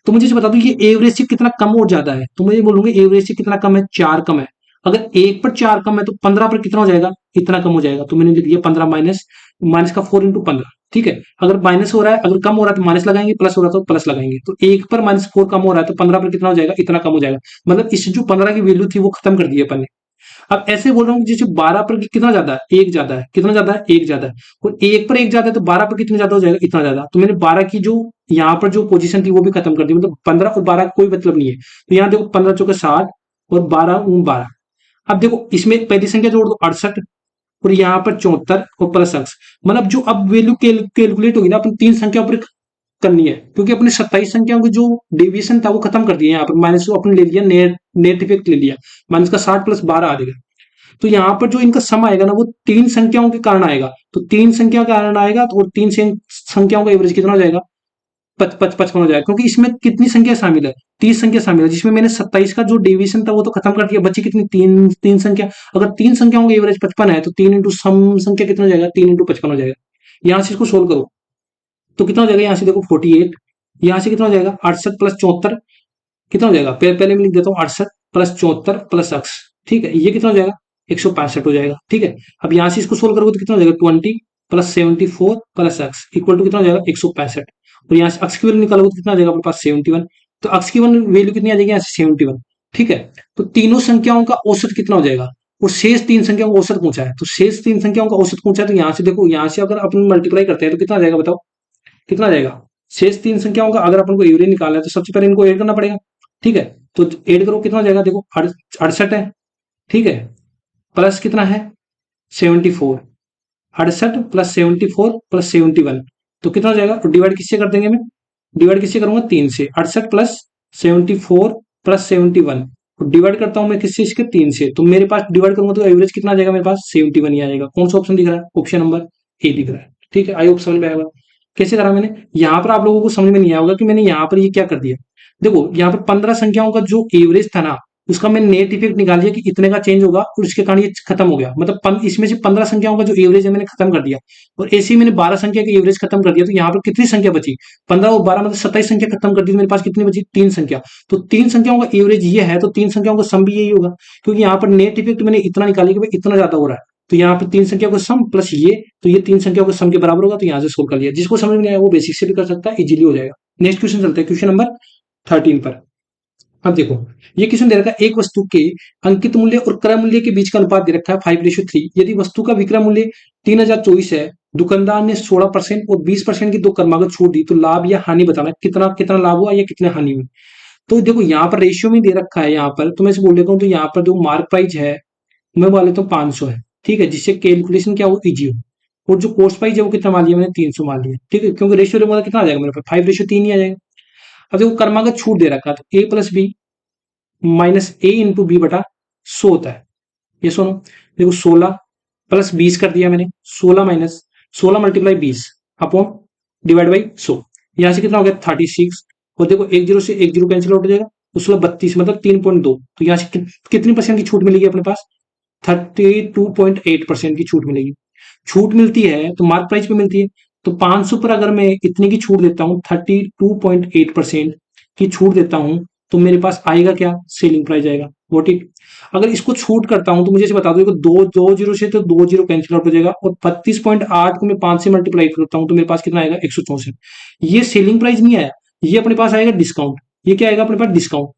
[SPEAKER 1] तो मुझे बता दो ये एवरेज से कितना कम और ज्यादा है, तो मुझे बोलूंगे एवरेज से कितना कम है, 4 कम है। अगर एक पर 4 कम है तो 15 पर कितना हो जाएगा, इतना कम हो जाएगा। तो मैंने लिख दिया 15 माइनस माइनस का 4 इंटू 15। ठीक है, अगर माइनस हो रहा है, अगर कम हो रहा है तो माइनस लगाएंगे, प्लस हो रहा है तो प्लस लगाएंगे। तो एक पर -4 कम हो रहा है तो 15 पर कितना हो जाएगा, इतना कम हो जाएगा। मतलब इस जो 15 की वैल्यू थी वो खत्म कर दी अपन ने। अब ऐसे बोल रहा हूँ जैसे 12 पर कितना ज्यादा है, एक ज्यादा है, कितना ज्यादा है, एक ज्यादा है। और एक पर एक ज्यादा है तो 12 पर कितना ज्यादा हो जाएगा, इतना ज्यादा। तो मैंने 12 की जो यहाँ पर जो पोजीशन थी वो भी खत्म कर दी, मतलब 15 और 12 का कोई मतलब नहीं है। तो यहाँ देखो 15 चौके 60 और 12 12। अब देखो इसमें पहली संख्या जोड़ दो 68 और यहाँ पर 74 और प्लस एक्स। मतलब जो अब वैल्यू कैलकुलेट होगी ना, अपन तीन संख्या पर करनी है, क्योंकि अपने 27 संख्याओं की जो डेविएशन था वो खत्म कर दिया। यहाँ पर माइनस अपन ले लिया, नेट इफेक्ट ले लिया, माइनस का 60 प्लस 12 आ जाएगा। तो यहाँ पर जो इनका सम आएगा ना वो तीन संख्याओं के कारण आएगा। तो तीन संख्या के कारण आएगा तो तीन संख्याओं का एवरेज कितना हो जाएगा, 55 हो जाएगा। क्योंकि इसमें कितनी संख्या शामिल है, 30 संख्या शामिल है, जिसमें मैंने 27 का जो डेविएशन था वो तो खत्म कर दिया, बची कितनी, तीन तीन संख्या। अगर तीन संख्याओं का एवरेज 55 है तो 3 इंटू सम संख्या कितना हो जाएगा, 3 इंटू 55 हो जाएगा। यहाँ से इसको सोल्व करो तो कितना हो जाएगा, यहाँ से देखो 48, यहाँ से कितना हो जाएगा 68 प्लस 74 कितना हो जाएगा, पहले मैं लिख देता हूँ 68 प्लस 74 प्लस एक्स। ठीक है, ये कितना हो जाएगा 165 हो जाएगा। ठीक है, अब यहाँ से इसको सोल्व करोगे तो कितना हो जाएगा 20 plus 74 plus X equal to कितना हो जाएगा 165। और यहाँ से एक्स की वैल्यू निकालोगे तो कितना आ जाएगा अपने पास 71। तो एक्स की वैल्यू कितनी आ जाएगी यहाँ से 71। ठीक है, तो तीनों संख्याओं का औसत कितना हो जाएगा, और शेष तीन संख्याओं का औसत पूछा है, तो शेष तीन संख्याओं का औसत पूछा है। तो यहाँ से देखो, यहाँ से अगर अपन मल्टीप्लाई करते हैं तो कितना आ जाएगा बताओ, कितना आ जाएगा। शेष तीन संख्याओं का अगर अपन को एवरेज निकालना है तो सबसे पहले इनको ऐड करना पड़ेगा। ठीक है, तो ऐड करो कितना हो जाएगा, देखो 68 है, ठीक है, प्लस कितना है 74, 68 प्लस 74 प्लस 71, तो कितना हो जाएगा। तो डिवाइड किससे कर देंगे, मैं डिवाइड किससे करूंगा, 3 से। 68 प्लस 74 प्लस 71 तो डिवाइड करता हूं मैं किससे, इसके 3 से। तो मेरे पास डिवाइड करूंगा तो एवरेज कितना आ जाएगा मेरे पास 71 ही आ जाएगा। कौन सा ऑप्शन दिख रहा है, ऑप्शन नंबर ए दिख रहा है। ठीक है, आई होप समझ में आएगा। कैसे करा मैंने, यहाँ पर आप लोगों को समझ में नहीं आया होगा कि मैंने यहाँ पर ये क्या कर दिया। देखो यहाँ पर 15 संख्याओं का जो एवरेज था ना, उसका मैंने नेट इफेक्ट निकाल दिया कि इतने का चेंज होगा और इसके कारण ये खत्म हो गया। मतलब इसमें से 15 संख्याओं का जो एवरेज है मैंने खत्म कर दिया, और ऐसे ही मैंने 12 संख्या का एवरेज खत्म कर दिया। तो यहाँ पर कितनी संख्या बची, 15 और 12 मतलब 27 संख्या खत्म कर दी। तो मेरे पास कितनी बची, तीन संख्या। तो तीन संख्याओं का एवरेज ये है, तो तीन संख्याओं का सम भी यही होगा, क्योंकि यहाँ पर नेट इफेक्ट मैंने इतना निकाली कि भाई इतना ज्यादा हो रहा है। तो यहाँ पर तीन संख्या का सम प्लस ये, तो ये तीन संख्या का सम के बराबर होगा। तो यहाँ से सोल्व कर लिया। जिसको समझ में नहीं आया वो बेसिक से भी कर सकता है, इजीली हो जाएगा। नेक्स्ट क्वेश्चन चलते हैं, क्वेश्चन नंबर 13 पर। अब देखो ये क्वेश्चन दे रखा है, एक वस्तु के अंकित मूल्य और क्रय मूल्य के बीच का अनुपात दे रखा है 5:3। यदि वस्तु का विक्रय मूल्य 3024 है, दुकानदार ने 16% और 20% की दो क्रमागत छूट दी, तो लाभ या हानि बताना, कितना कितना लाभ हुआ या कितने हानि हुई। तो देखो यहाँ पर रेशियो में दे रखा है, यहाँ पर तो मैं इसे बोल देता हूँ। तो यहाँ पर जो मार्क प्राइस है मैं बोल लेता हूँ 500 है, ठीक है, जिससे कैलकुलेशन क्या हो, इजी हो। और जो कोस्ट प्राइस है वो कितना मान लिया मैंने, 300 मान लिया। ठीक है, क्योंकि रेशियो मतलब कितना आ जाएगा मेरे पास 5:3 ही आ जाएगा। अब देखो क्रमागत छूट दे रखा है, तो a plus B minus A into B बटा 100 होता है। ये सुनो, देखो 16 प्लस 20 कर दिया मैंने, 16 minus 16 multiply 20 upon divide by 100। यहाँ से कितना हो गया 36। और देखो एक जीरो से एक जीरो कैंसिल आउट हो जाएगा, तो 16 32 मतलब 3.2। तो यहाँ से कितनी परसेंट की छूट मिलेगी अपने पास, 32.8% की छूट मिलेगी। छूट मिलती है तो मार्क प्राइस पे मिलती है। तो 500 पर अगर मैं इतने की छूट देता हूँ, 32.8% की छूट देता हूँ, तो मेरे पास आएगा क्या, सेलिंग प्राइस आएगा। वो ठीक, अगर इसको छूट करता हूं तो मुझे बता दो, दो दो जीरो से तो दो जीरो कैंसिल आउट हो जाएगा, और 32.8 को मैं 5 से मल्टीप्लाई करता हूं तो मेरे पास कितना आएगा 164। ये सेलिंग प्राइस नहीं आया, ये अपने पास आएगा डिस्काउंट। ये क्या आएगा अपने पास, डिस्काउंट।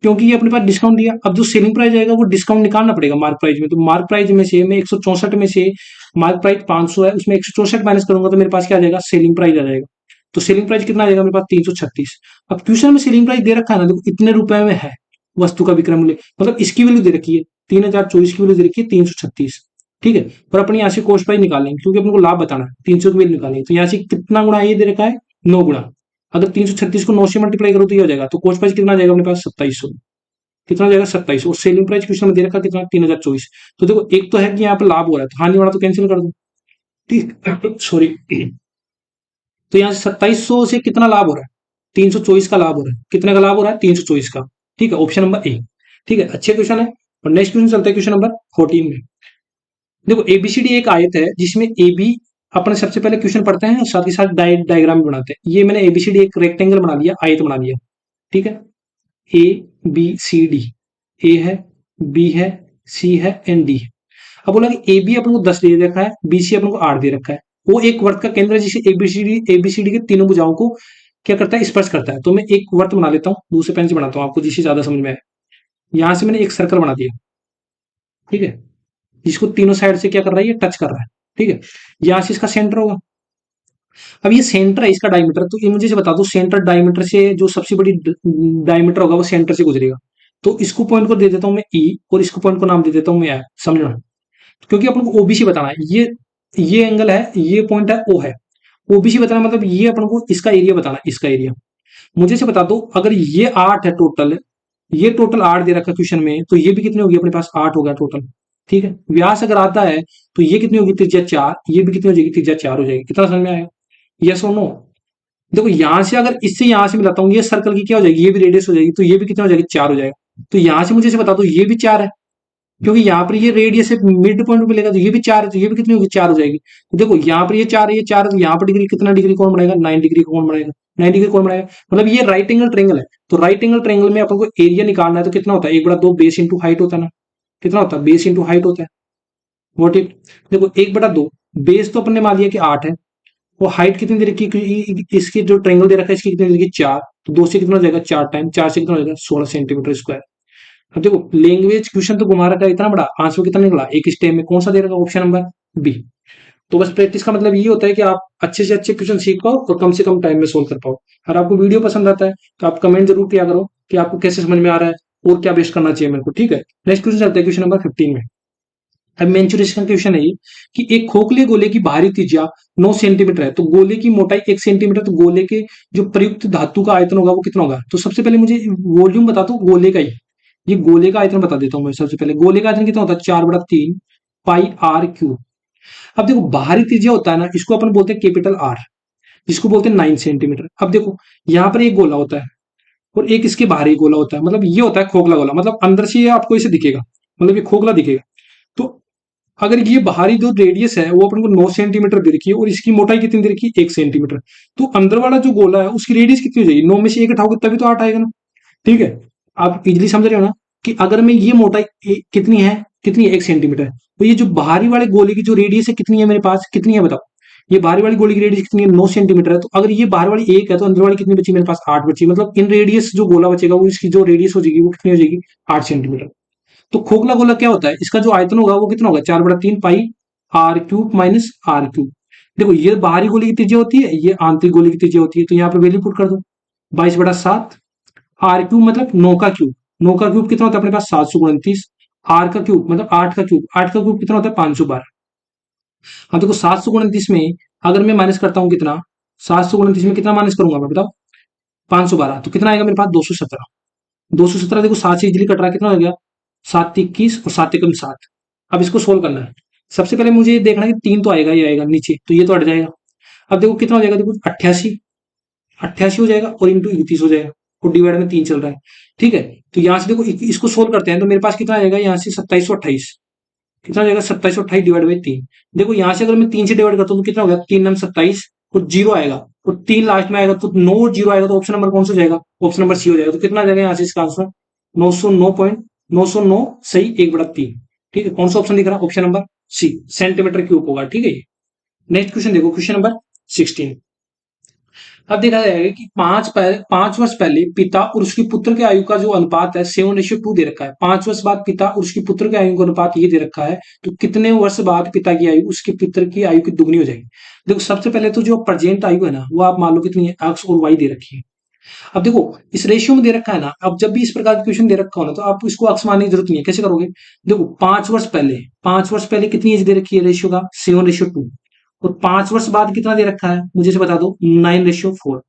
[SPEAKER 1] क्योंकि ये अपने पास डिस्काउंट दिया। अब जो सेलिंग प्राइस आएगा वो डिस्काउंट निकालना पड़ेगा मार्क प्राइस में। तो मार्क प्राइस में से मैं 164 में से मार्क प्राइस 500 है, उसमें 164 माइनस करूंगा तो मेरे पास क्या आ जाएगा, सेलिंग प्राइस आ जाएगा। तो सेलिंग प्राइस कितना आ जाएगा मेरे पास, 336। अब क्वेश्चन में सेलिंग प्राइस दे रखा है ना, देखो इतने रुपए में है वस्तु का विक्रय मूल्य, मतलब इसकी वैल्यू दे रखी है 3024 की वैल्यू दे रखी है 336। ठीक है, और अपने यहाँ से कॉस्ट प्राइस निकालेंगे क्योंकि अपने को लाभ बताना है, 300 की वैल्यू निकालेंगे। तो यहाँ से कितना गुणा ये दे रखा है, 9 गुणा। अगर 336 को 9 से मल्टीप्लाई करो तो ये हो जाएगा। तो कॉस्ट प्राइस कितना आ जाएगा अपने पास, 2700। कितना हो जाएगा, 27। और सेलिंग प्राइस क्वेश्चन में दे रखा कितना, 3024। तो देखो एक तो है कि यहाँ पे लाभ हो रहा है, तो हानि वाला तो कैंसिल कर दो। ठीक, सॉरी। तो यहाँ से 2700 से कितना लाभ हो रहा है, 324 का लाभ हो रहा है। कितने का लाभ हो रहा है, 324 का। ठीक है, ऑप्शन नंबर ए। ठीक है, अच्छे क्वेश्चन है। और नेक्स्ट क्वेश्चन चलता है क्वेश्चन नंबर 14 में। देखो एबीसीडी एक आयत है जिसमें ए बी, अपने सबसे पहले क्वेश्चन पढ़ते हैं साथ ही साथ डायग्राम भी बनाते हैं। ये मैंने एबीसीडी एक रेक्टेंगल बना लिया, आयत बना लिया। ठीक है, ए बी सी डी, ए है, बी है, सी है एंड डी है। अब बोला कि ए बी अपन को 10 दे रखा है, बी सी अपन को 8 दे रखा है। वो एक वर्त का केंद्र है जिसे एबीसीडी के तीनों भुजाओं को क्या करता है, स्पर्श करता है। तो मैं एक वर्त बना लेता हूँ, दूसरे पेन से बनाता हूँ आपको जिससे ज्यादा समझ में आए। यहां से मैंने एक सर्कल बना दिया। ठीक है, जिसको तीनों साइड से क्या कर रहा है, ये टच कर रहा है। ठीक है, यहां से इसका सेंटर होगा। अब ये सेंटर है इसका डायमीटर, तो ये मुझे से बता दो सेंटर डायमीटर से जो सबसे बड़ी डायमीटर होगा वो सेंटर से गुजरेगा। तो इसको पॉइंट को दे देता हूं मैं ई, और इसको पॉइंट को नाम दे देता हूं मैं, समझना। क्योंकि अपन को ओबीसी बताना है, ये एंगल है, ये पॉइंट है, ओ है। ओबीसी बताना मतलब ये अपन को इसका एरिया बताना है, इसका एरिया। मुझे से बता दो अगर ये 8 है टोटल, ये टोटल 8 दे रखा क्वेश्चन में, तो ये भी कितनी होगी अपने पास, 8 हो गया टोटल। ठीक है, व्यास अगर आता है तो ये कितनी होगी, त्रिज्या 4, ये भी कितनी हो जाएगी, त्रिज्या 4 हो जाएगी। कितना समझ में आएगा, यस और नो। देखो यहां से अगर इससे यहां से मिलाता हूँ, ये सर्कल की क्या हो जाएगी, ये भी रेडियस हो जाएगी, तो ये भी कितना हो जाएगी, 4 हो जाएगा। तो यहां से मुझे से बता दो ये भी 4 है, क्योंकि यहाँ पर ये रेडियस से मिड पॉइंट मिलेगा, तो ये भी 4 है, तो ये भी कितनी होगी, 4 हो जाएगी। तो देखो यहाँ पर ये 4 है, ये 4 है, तो यहाँ पर डिग्री कितना, डिग्री कौन बनाएगा, 9 डिग्री कौन बनाएगा, 9 डिग्री कौन बनाएगा। मतलब ये राइट एंगल ट्रेंगल है। तो राइट एंगल ट्रेंगल में अपन को एरिया निकालना है, तो कितना होता है, 1/2 बेस इंटू हाइट होता है ना। कितना होता है, बेस इंटू हाइट होता है। वॉट इट, देखो 1/2, बेस तो अपन ने मान लिया कि 8 है, वो हाइट कितनी दे रखी है, इसकी जो ट्रेंगल दे रखा है इसकी कितनी दे रखी है, 4। तो 2 से कितना हो जाएगा, 4 टाइम 4 से कितना हो जाएगा, 16 सेंटीमीटर स्क्वायर। अब देखो लैंग्वेज क्वेश्चन तो घुमा रखा है इतना बड़ा, आंसर कितना निकला, एक स्टेप में कौन सा दे रखा, ऑप्शन नंबर बी। तो बस प्रैक्टिस का मतलब ये होता है कि आप अच्छे से अच्छे क्वेश्चन सीख पाओ और कम से कम टाइम में सोल्व कर पाओ। अगर आपको वीडियो पसंद आता है तो आप कमेंट जरूर किया करो कि आपको कैसे समझ में आ रहा है और क्या बेस्ट करना चाहिए मेरे को। ठीक है, नेक्स्ट क्वेश्चन चलते हैं क्वेश्चन नंबर 15 में। अब मेंचुरेशन का क्वेश्चन है ये कि एक खोखले गोले की बाहरी त्रिज्या 9 सेंटीमीटर है, तो गोले की मोटाई 1 सेंटीमीटर, तो गोले के जो प्रयुक्त धातु का आयतन होगा वो कितना होगा। तो सबसे पहले मुझे वॉल्यूम बता दो गोले का ही, ये गोले का आयतन बता देता हूं मैं। सबसे पहले गोले का आयतन कितना होता है, 4/3 पाई आर क्यूब। अब देखो बाहरी त्रिज्या होता है ना, इसको अपन बोलते हैं कैपिटल आर, जिसको बोलते हैं 9 सेंटीमीटर। अब देखो यहाँ पर एक गोला होता है और एक इसके बाहरी गोला होता है, मतलब ये होता है खोखला गोला, मतलब अंदर से ये आपको इसे दिखेगा, मतलब ये खोखला दिखेगा। तो अगर ये बाहरी जो रेडियस है वो अपन को 9 सेंटीमीटर दे रखी है और इसकी मोटाई कितनी दे रखी है, 1 सेंटीमीटर। तो अंदर वाला जो गोला है उसकी रेडियस कितनी हो जाएगी, 9 में से 1 हटाओगे तभी तो 8 आएगा ना। ठीक है, आप इजिली समझ रहे हो ना कि अगर मैं ये मोटाई कितनी है, कितनी है, 1 सेंटीमीटर, तो ये जो बाहरी वाले गोले की जो रेडियस है कितनी है मेरे पास, कितनी है बताओ। ये बाहरी वाली गोले की रेडियस कितनी है, 9 सेंटीमीटर है। तो अगर ये बाहर वाली 1 है तो अंदर वाली कितनी बची मेरे पास, 8 बची। मतलब इन रेडियस जो गोला बचेगा वो इसकी जो रेडियस हो जाएगी वो कितनी हो जाएगी, 8 सेंटीमीटर। तो खोखला गोला क्या होता है, इसका जो आयतन होगा वो कितना होगा, 4/3 pi r cube minus r cube. देखो ये बाहरी गोले की त्रिज्या होती है, ये आंतरिक गोले की त्रिज्या होती है, तो यहाँ पे वैल्यू पुट कर दो 22/7। आर क्यूब मतलब 9 का क्यूब, 9 का क्यूब कितना होता है अपने पास, 729। आर का क्यूब मतलब 8 का क्यूब, 8 का क्यूब कितना होता है, 512। अब देखो 729 में अगर मैं माइनस करता हूं कितना, 729 में कितना माइनस करूंगा मैं बताओ, 512, तो कितना आएगा मेरे पास, 217। 217 देखो 7 से इजिली कट रहा है, कितना हो गया, 7 21 और 7 × 7। अब इसको सोल्व करना है। सबसे पहले मुझे ये देखना है कि 3 तो आएगा, ये आएगा नीचे, तो ये तो हट जाएगा। अब देखो कितना हो जाएगा, देखो 88, 88 हो जाएगा और इंटू 31 हो जाएगा, और डिवाइड में 3 चल रहा है। ठीक है, तो यहाँ से देखो इसको सोल्व करते हैं तो मेरे पास कितना आएगा, यहाँ से 2728, कितना हो जाएगा, 2728 डिवाइड बाई 3। देखो यहाँ से अगर मैं 3 से डिवाइड करता हूँ तो कितना हो गया, 3 × 27 और 0 आएगा, और 3 लास्ट में आएगा, तो 9 और 0 आएगा, तो ऑप्शन नंबर कौन सा हो जाएगा, ऑप्शन नंबर सी हो जाएगा। तो कितना आ जाएगा यहाँ से इसका आंसर, 909 सही 1/3। ठीक है, कौन सा ऑप्शन दिख रहा है, option number C, centimetre cube होगा। ठीक है, नेक्स्ट क्वेश्चन देखो क्वेश्चन नंबर 16। अब देखा जाएगा कि 5 वर्ष पहले पिता और उसकी पुत्र के आयु का जो अनुपात है 7:2 दे रखा है। 5 वर्ष बाद पिता और उसकी पुत्र के आयु का अनुपात ये दे रखा है, तो कितने वर्ष बाद पिता की आयु उसके पुत्र की आयु की दुगनी हो जाएगी। देखो सबसे पहले तो जो प्रेजेंट आयु है ना वो आप मान लो कितनी है, एक्स और वाई दे रखी है। अब देखो इस रेशियो में दे रखा है ना, अब जब भी इस प्रकार का क्वेश्चन दे रखा हो ना तो आप इसको अक्स मानने की जरूरत नहीं है। कैसे करोगे, देखो 5 वर्ष पहले कितनी एज दे रखी है रेशियो का 7:2, और 5 वर्ष बाद कितना दे रखा है मुझे से बता दो 9:4।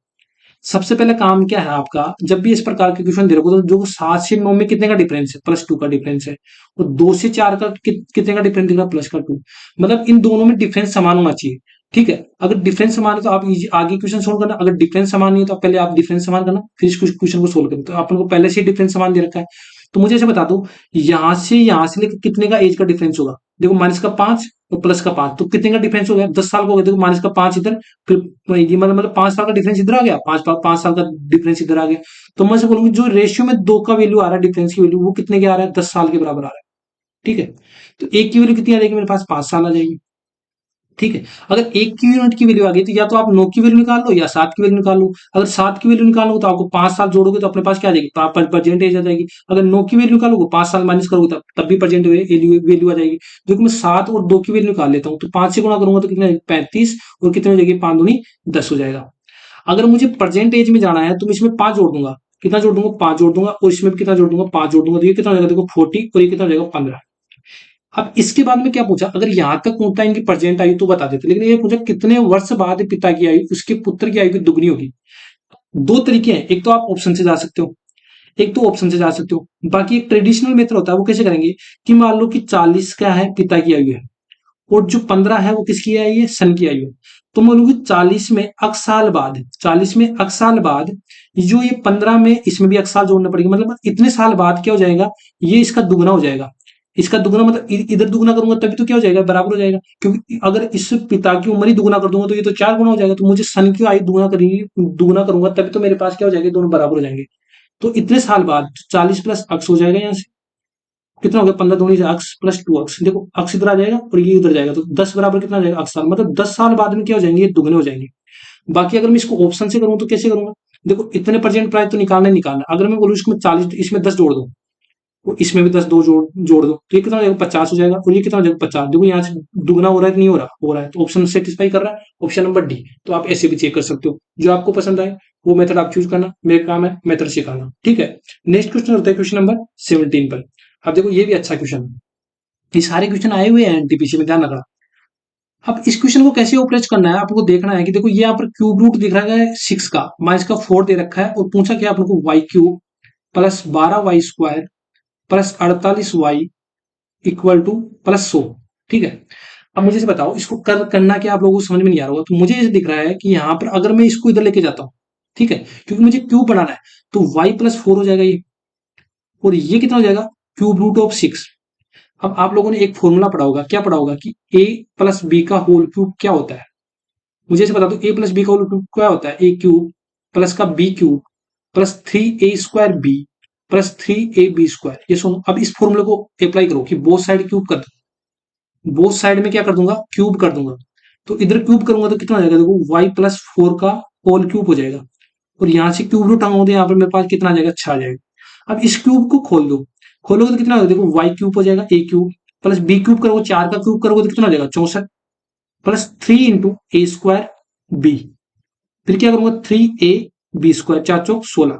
[SPEAKER 1] सबसे पहले काम क्या है आपका, जब भी इस प्रकार के क्वेश्चन दे रखो तो जो 7 से 9 में कितने का डिफरेंस है, +2 का डिफरेंस है, और 2 से 4 का कितने का डिफरेंस दिख रहा है, +2। मतलब इन दोनों में डिफरेंस समान होना चाहिए। ठीक है, अगर डिफरेंस समान है तो आप आगे क्वेश्चन सोल्व करना, अगर डिफरेंस समान नहीं है तो पहले आप डिफरेंस समान करना फिर इस क्वेश्चन को सोल्व करना। तो अपन को पहले से डिफरेंस समान दे रखा है, तो मुझे ऐसे बता दो यहां से लेकर कितने का एज का डिफरेंस होगा। देखो -5 और +5, तो कितने का डिफरेंस हो गया, 10 साल का हो गया। देखो -5 इधर, फिर ये मतलब 5 साल का डिफरेंस इधर आ गया, 5 साल का डिफरेंस इधर आ गया। तो मैं से बोलूंगी जो रेशियो में 2 का वैल्यू आ रहा है, डिफरेंस की वैल्यू वो कितने के आ रहा है, 10 साल के बराबर आ रहा है। ठीक है, तो एक की वैल्यू कितनी आ जाएगी मेरे पास, 5 साल आ जाएगी। ठीक है, अगर एक की यूनिट की वैल्यू आ गई तो या तो आप 9 की वैल्यू निकाल लो या 7 की वैल्यू निकाल लो। अगर 7 की वैल्यू निकालोगे तो आपको 5 साल जोड़ोगे तो अपने पास क्या आ जाएगी, प्रेजेंट आ जाएगी। अगर 9 की वैल्यू निकालोगे 5 साल माइनस करोगे तब भी प्रेजेंट वैल्यू आ जाएगी। देखो मैं 7 और 2 की वैल्यू निकाल लेता हूँ, तो 5 से गुणा करूंगा तो कितना 35, और कितने हो जाएगी 5 दूनी 10 हो जाएगा। अगर मुझे प्रेजेंट एज में जाना है तो मैं इसमें 5 जोड़ दूंगा, कितना जोड़ दूंगा 5 जोड़ दूंगा, और इसमें भी कितना जोड़ दूंगा 5 जोड़ दूंगा, तो ये कितना हो जाएगा देखो 40, और ये कितना हो जाएगा 15। अब इसके बाद में क्या पूछा, अगर यहां तक पूछता इनकी प्रेजेंट आयु तो बता देते, लेकिन ये पूछा कितने वर्ष बाद पिता की आयु उसके पुत्र की आयु की दुगनी होगी। दो तरीके हैं, एक तो आप ऑप्शन से जा सकते हो, एक तो ऑप्शन से जा सकते हो। बाकी एक ट्रेडिशनल मेथड होता है, वो कैसे करेंगे कि मान लो कि 40 क्या है पिता की आयु है, और जो 15 है वो किसकी आयु है, सन की आयु है। तो मान लो कि 40 में अक्साल बाद जो ये 15 में इसमें भी अक्साल जोड़ना पड़ेगा, मतलब इतने साल बाद क्या हो जाएगा, ये इसका दुगना हो जाएगा। इसका दुगना मतलब इधर दुगना करूंगा तभी तो क्या हो जाएगा, बराबर हो जाएगा। क्योंकि अगर इस पिता की उम्र ही दुगना कर दूंगा तो ये तो 4 गुना हो जाएगा, तो मुझे सन की आयु दुगना करूंगा तभी तो मेरे पास क्या हो जाएगा, दोनों बराबर हो जाएंगे। तो इतने साल बाद 40 प्लस अक्स हो जाएगा, यहाँ से कितना हो गया 15 दूनी से अक्स प्लस 2 अक्स, देखो अक्स इधर आ जाएगा और ये इधर जाएगा, तो 10 बराबर कितना आ जाएगा अक्स साल, मतलब 10 साल बाद में क्या हो जाएंगे, ये दुगने हो जाएंगे। बाकी अगर मैं इसको ऑप्शन से करूं तो कैसे करूंगा, देखो इतने प्रेजेंट प्राइस तो निकालना ही निकालना। अगर मैं बोलूं इसमें 40, इसमें 10 जोड़ दो, तो इसमें भी 10 दो जोड़ दो, तो ये कितना हो जाएगा 50 हो जाएगा, और ये कितना हो जाएगा 50। देखो यहाँ से दुगना हो रहा है कि नहीं हो रहा, हो रहा है, तो ऑप्शन सेटिस्फाई कर रहा है, ऑप्शन नंबर डी। तो आप ऐसे भी चेक कर सकते हो, जो आपको पसंद आए वो मेथड आप चूज करना, मेरा काम है मेथड सिखाना। ठीक है, नेक्स्ट क्वेश्चन होता है क्वेश्चन नंबर 17 पर। अब देखो ये भी अच्छा क्वेश्चन है, ये सारे क्वेश्चन आए हुए हैं एनटीपीसी में, ध्यान रखना। अब इस क्वेश्चन को कैसे अप्रोच करना है आपको देखना है कि देखो ये यहाँ पर क्यूब रूट दिख रहा है 6 का, माइनस का 4 दे रखा है, और पूछा क्या आप लोग को Y cube plus 12y² plus 48y equal to +100। ठीक है, अब मुझे से बताओ इसको करना क्या, आप लोगों को समझ में नहीं आ रहा होगा। तो मुझे ये दिख रहा है कि यहाँ पर अगर मैं इसको इधर लेके जाता हूँ, ठीक है, क्योंकि मुझे क्यूब बनाना है, तो y+4 हो जाएगा ये, और ये कितना हो जाएगा √6। अब आप लोगों ने एक फॉर्मूला पढ़ा होगा, क्या पढ़ा होगा कि a प्लस बी का होल क्यूब क्या होता है। मुझे से बता दो a प्लस बी का होल क्यूब क्या होता है, a क्यूब प्लस का b cube plus 3a² b plus 3ab²। ये सुनो, अब इस फॉर्मूले को अप्लाई करो कि बोथ साइड क्यूब कर दो, बोथ साइड में क्या कर दूंगा, क्यूब कर दूंगा। तो इधर क्यूब करूंगा तो कितना हो जाएगा, देखो y+4 का होल क्यूब हो जाएगा, और यहाँ से क्यूब रूट होंगे, यहाँ पर मेरे पास कितना आ जाएगा, 6 आ जाएगा। अब इस क्यूब को खोल दो, खोलोगे तो कितना होगा, देखो y क्यूब हो जाएगा, a cube plus b cube करोगे, 4 का क्यूब करोगे तो कितना हो जाएगा 64, प्लस 3 इंटू a² b, फिर क्या करूंगा 3ab², 4 चौक 16,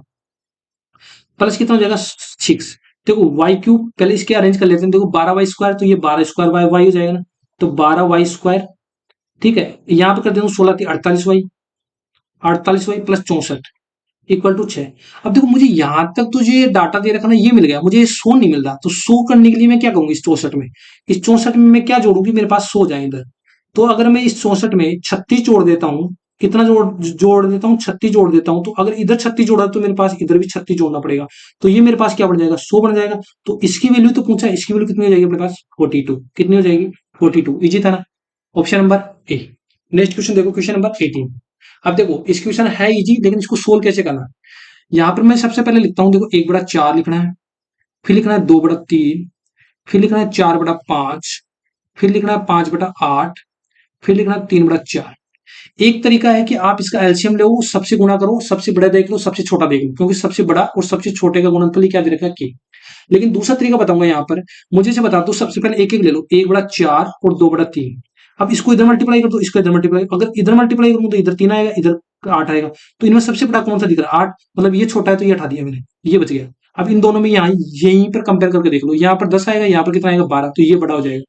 [SPEAKER 1] प्लस कितना हो जाएगा 6। देखो वाई क्यूब पहले इसके अरेंज कर लेते हैं, देखो 12y², तो ये 12² वाई हो जाएगा ना, तो 12y²। ठीक है, यहाँ पे कर देता हूँ 16 थी 48y, 48y plus 64 equal to 6। अब देखो मुझे यहां तक तो ये डाटा दे रखा ना, ये मिल गया, मुझे ये 100 नहीं मिल रहा, तो 100 करने के लिए मैं क्या करूंगी, इस 64 में मैं क्या जोड़ूंगी, मेरे पास 100 जाए इधर। तो अगर मैं इस 64 में 36 जोड़ देता हूँ, कितना जोड़ देता हूँ 36 जोड़ देता हूँ, तो अगर इधर 36 जोड़ा तो मेरे पास इधर भी 36 जोड़ना पड़ेगा, तो ये मेरे पास क्या बन जाएगा 100 बन जाएगा। तो इसकी वैल्यू तो पूछा, इसकी वैल्यू कितनी हो जाएगी अपने पास 42, कितनी हो जाएगी 42, इजी था ना, option number A. Next question देखो, क्वेश्चन नंबर 18। अब देखो इस क्वेश्चन है इजी, लेकिन इसको सोल्व कैसे करना है। यहाँ पर मैं सबसे पहले लिखता हूँ, देखो 1/4 लिखना है, फिर लिखना है 2/3, फिर लिखना है 4/5, फिर लिखना है 5/8, फिर लिखना है 3/4। एक तरीका है कि आप इसका एलसीएम लो, सबसे गुणा करो, सबसे बड़ा देख लो, सबसे छोटा देख लो, क्योंकि सबसे बड़ा और सबसे छोटे का गुणनफल ही क्या दे रखा है, के। लेकिन दूसरा तरीका बताऊंगा यहाँ पर, मुझे से बता दो, सबसे पहले एक एक ले लो, 1/4 और 2/3। अब इसको इधर मल्टीप्लाई कर दो, इसको इधर मल्टीप्लाई, अगर इधर मल्टीप्लाई करूँ तो इधर 3 आएगा, इधर 8 आएगा। तो इनमें सबसे बड़ा कौन सा दिख रहा है, 8, मतलब ये छोटा है तो ये हटा दिया मैंने, ये बच गया। अब इन दोनों में यहाँ यहीं पर कंपेयर करके देख लो, यहाँ पर 10 आएगा, यहाँ पर कितना आएगा, 12, तो ये बड़ा हो जाएगा।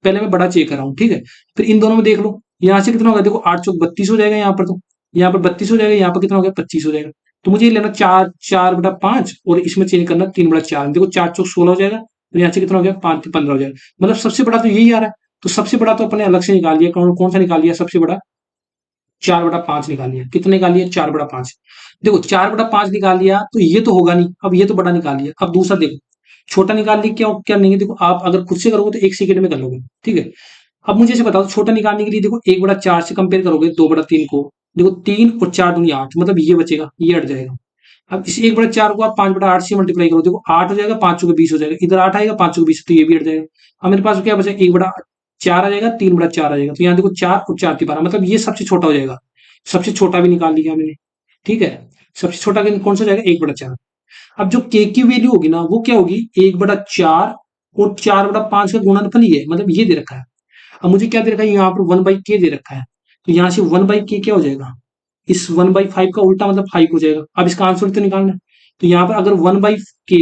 [SPEAKER 1] पहले मैं बड़ा चेक कर रहा हूँ, ठीक है। फिर इन दोनों में देख लो, यहाँ से कितना होगा, देखो 8 चौक 32 हो जाएगा, यहाँ पर तो यहाँ पर 32 हो जाएगा, यहाँ पर कितना हो गया, 25 हो जाएगा। तो मुझे ये लेना 4/5 और इसमें चेंज करना 3/4, देखो 4 चौक 16 हो जाएगा, तो यहाँ से कितना हो गया, 5 15 हो जाएगा। मतलब सबसे बड़ा तो यही आ रहा है। तो सबसे बड़ा तो अपने अलग से निकाल लिया, कौन कौन सा निकाल लिया सबसे बड़ा, 4/5 निकाल लिया। कितने निकाल लिया, 4/5। देखो 4/5 निकाल लिया तो ये तो होगा नहीं, अब ये तो बड़ा निकाल लिया। अब दूसरा देखो, छोटा निकाल लिया, क्या क्या नहीं, देखो आप अगर खुद से करोगे तो 1 सेकंड में कर लोगे, ठीक है। अब मुझे ऐसे बताओ, छोटा निकालने के लिए देखो 1/4 से कंपेयर करोगे 2/3 को, देखो 3 और 4 दूनी 8, मतलब ये बचेगा, ये हट जाएगा। अब इस 1/4 को आप 5/8 से मल्टीप्लाई करो, देखो 8 हो जाएगा, 5 को 20 हो जाएगा, इधर 8 आएगा, 5 को 20, तो ये भी हट जाएगा। अब मेरे पास क्या बचा, 1/4 आ जाएगा, 3/4 आ जाएगा, तो यहाँ देखो 4 और 4 12, मतलब ये सबसे छोटा हो जाएगा। सबसे छोटा भी निकाल लिया मैंने, ठीक है। सबसे छोटा कौन सा हो जाएगा, 1/4। अब जो के की वैल्यू होगी ना, वो क्या होगी, 1/4 और 4/5 का गुणनफल ही है, मतलब ये दे रखा है। अब मुझे क्या दे रखा है, यहाँ पर 1/k दे रखा है, तो यहाँ से 1/k क्या हो जाएगा, इस 1/5 का उल्टा मतलब 5 हो जाएगा। अब इसका आंसर तो निकालना है, तो यहाँ पर अगर 1/k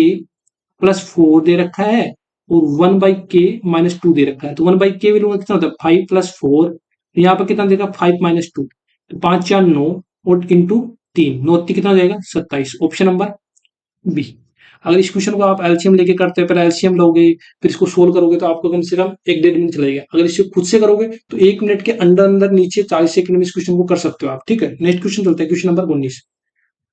[SPEAKER 1] +4 दे रखा है और 1/k -2 दे रखा है, तो 1/k वैल्यू कितना होता है, 5 + 4, यहाँ पर कितना देगा, 5 - 2, तो 5 4 9 और इंटू 3, 9 कितना हो जाएगा, 27, ऑप्शन नंबर बी। अगर इस क्वेश्चन को आप एलसीएम लेके करते हैं, पहले एलसीएम लोगे, फिर इसको सोल्व करोगे, तो आपको कम से कम 1 डेढ़ मिनट चलेगा। अगर इसको खुद से करोगे तो 1 मिनट के अंदर अंदर नीचे 40 सेकंड में इस क्वेश्चन को कर सकते हो आप, ठीक है। नेक्स्ट क्वेश्चन चलता है, क्वेश्चन नंबर 19।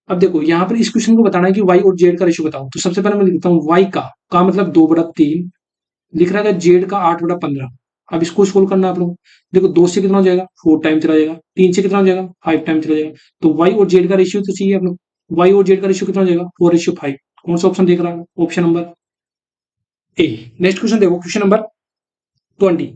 [SPEAKER 1] अब देखो यहाँ पर इस क्वेश्चन को बताना है कि वाई और जेड का रेशियो बताओ। तो सबसे पहले मैं लिखता हूँ वाई का मतलब 2/3 लिख रहा है, जेड का 8/15। अब इसको सोल्व करना है आप लोग। देखो 2 से कितना हो जाएगा, 4 टाइम चला जाएगा, 3 से कितना हो जाएगा, 5 टाइम चला जाएगा। तो वाई और जेड का रेशियो तो चाहिए आप लोग, वाई और जेड का रेशियो कितना हो जाएगा, 4:5। कौन सा ऑप्शन देख रहा है, option number A. Next question देखो, क्वेश्चन नंबर 20।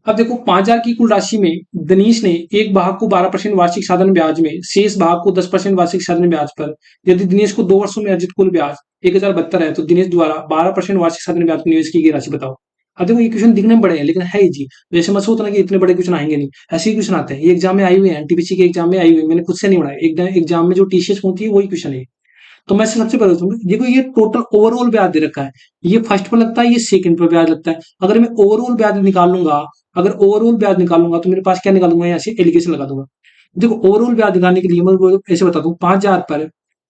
[SPEAKER 1] अब देखो 5,000 की कुल राशि में दिनेश ने एक भाग को 12% वार्षिक साधारण ब्याज में, शेष भाग को 10% वार्षिक साधारण ब्याज पर, यदि दिनेश को 2 वर्षों में अर्जित कुल ब्याज 1,072 है, तो दिनेश द्वारा 12% वार्षिक साधारण ब्याज में निवेश की गई राशि बताओ। अब देखो ये क्वेश्चन दिखने में बड़े हैं, लेकिन है जी, जैसे मत सोचना कि इतने बड़े क्वेश्चन आएंगे नहीं, ऐसे ही क्वेश्चन आते हैं। ये एग्जाम में आई हुए हैं, एनटीपीसी के एग्जाम में आई हुई है, मैंने खुद से नहीं बनाया, एग्जाम में जो टीसीएस होती है वही क्वेश्चन है। तो मैं सबसे पहले बताऊंगा, देखो ये टोटल ओवरऑल ब्याज दे रखा है, ये फर्स्ट पर लगता है, ये सेकंड पर ब्याज लगता है। अगर मैं ओवरऑल ब्याज निकाल लूंगा, अगर ओवरऑल ब्याज निकालूंगा तो मेरे पास क्या निकालूंगा, यहाँ से एलिगेशन लगा दूंगा। देखो ओवरऑल ब्याज निकालने के लिए मैं ऐसे बता दूं, 5,000 पर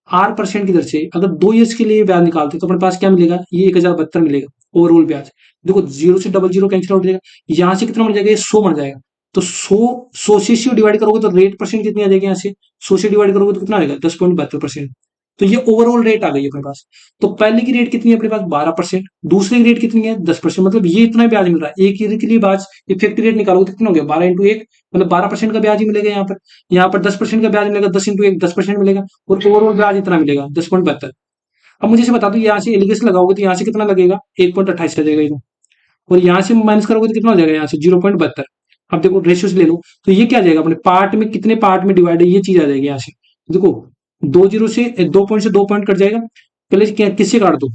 [SPEAKER 1] 8% की दर से अगर 2 ईयर्स के लिए ब्याज निकालते तो अपने पास क्या मिलेगा, ये 1,072 मिलेगा ओवरऑल ब्याज। देखो 0 से डबल 0 कैंसिल आउट हो जाएगा, यहाँ से कितना मिल जाएगा, ये 100 बन जाएगा। तो 100 से डिवाइड करोगे तो रेट परसेंट कितनी आ जाएगी, यहाँ से 100 से डिवाइड करोगे तो कितना आएगा, 10.72%। तो ये ओवरऑल रेट आ गई अपने पास। तो पहले की रेट कितनी है अपने पास, 12%, दूसरे की रेट कितनी है, 10%, मतलब ये इतना ब्याज मिल रहा है। एक ईयर के लिए ब्याज इफेक्टिव रेट निकालोगे तो कितना हो गया, 12 × 1, मतलब 12% का ब्याज ही मिलेगा यहाँ पर। यहाँ पर 10% का ब्याज मिलेगा, 10 × 1 10% मिलेगा, और ओवरऑल ब्याज इतना मिलेगा 10.72। अब मुझे से बता दो, यहाँ से एलिगेशन लगाओगे तो यहाँ से कितना लगेगा, 1.28 आ जाएगा ये तो। और यहाँ से माइनस करोगे तो कितना हो जाएगा, यहाँ से 0.72। अब देखो रेशियोज ले लो, तो ये क्या आ जाएगा, अपने पार्ट में कितने पार्ट में डिवाइड है, ये चीज आ जाएगी यहाँ से। देखो 2 0 से 2 पॉइंट से 2 पॉइंट कट जाएगा, पहले किससे काट दो,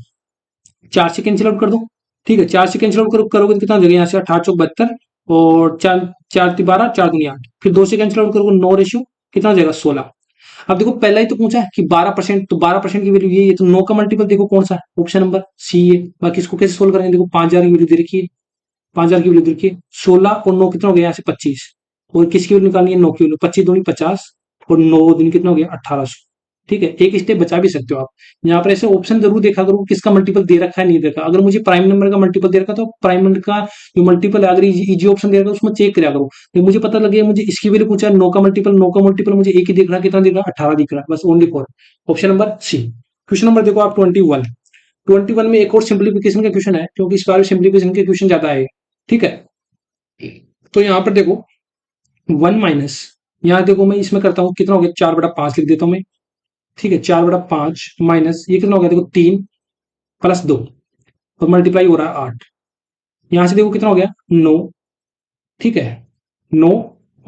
[SPEAKER 1] 4 से कैंसिल आउट कर दो, ठीक है। 4 से कैंसिल आउट करोगे तो कितना हो जाएगा, यहाँ से 18 चौक 72 और 4 4 × 12 4 दूनी 8, फिर 2 से कैंसिल आउट करोगे 9 रेशियो कितना हो जाएगा, 16। अब देखो पहला ही तो पूछा है कि 12%, तो 12% की वैल्यू ये है, तो 9 का मल्टीपल देखो कौन सा है, ऑप्शन नंबर सी है। बाकी इसको कैसे सोल्व करेंगे, देखो 5,000 की वैल्यू दे रखी है, 5,000 की वैल्यू दे रखी है, 16 और 9 कितना हो गया, यहाँ से 25, और किसकी वैल्यू निकालनी है, 9 की वैल्यू, 25 दूनी 50 और 9 दूनी कितना हो गया, 1800, ठीक है। एक स्टेप बचा भी सकते हो आप। यहाँ पर ऐसे ऑप्शन जरूर देखा करो किसका मल्टीपल दे रखा है, नहीं देखा। अगर मुझे प्राइम नंबर का मल्टीपल दे रखा तो प्राइम नंबर का जो मल्टीपल है, अगर इजी ऑप्शन दे रखा उसमें चेक करा करो। तो मुझे पता लगे, मुझे इसकी वैल्यू पूछा 9 का मल्टीपल, 9 का मल्टीपल मुझे एक ही दिख रहा, कितना दिख रहा, 18 दिख रहा है, बस only for option number C. Question number देखो आप 21 में एक और सिंप्लीफिकेशन का क्वेश्चन है, क्योंकि इस बार सिंप्लीफिकेशन के क्वेश्चन ज्यादा है, ठीक है। तो यहाँ पर देखो 1 माइनस, यहाँ देखो मैं इसमें करता हूँ, कितना हो गया, 4/5 लिख देता हूँ मैं, ठीक है। 4/5 माइनस ये कितना हो गया, देखो 3 + 2 और मल्टीप्लाई हो रहा है 8, यहाँ से देखो कितना हो गया, 9, ठीक है। 9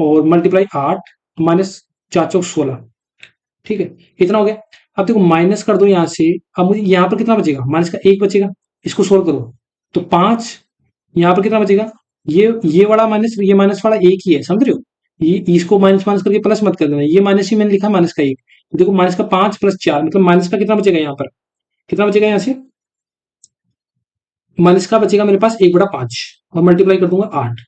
[SPEAKER 1] और मल्टीप्लाई 8 माइनस 4×4 = 16। ठीक है, इतना हो गया। अब देखो माइनस कर दो यहाँ से। अब मुझे यहाँ पर कितना बचेगा, माइनस का 1 बचेगा। इसको सोल्व करो तो 5। यहाँ पर कितना बचेगा, ये वाला माइनस, ये माइनस वाला एक ही है, समझ रहे हो। ये इसको माइनस माइनस करके प्लस मत कर देना, ये माइनस ही मैंने लिखा, माइनस का 1। तो देखो माइनस का 5 + 4 मतलब माइनस का कितना बचेगा, यहाँ पर कितना बचेगा, यहाँ से माइनस का बचेगा मेरे पास 1/5 और मल्टीप्लाई कर दूंगा 8।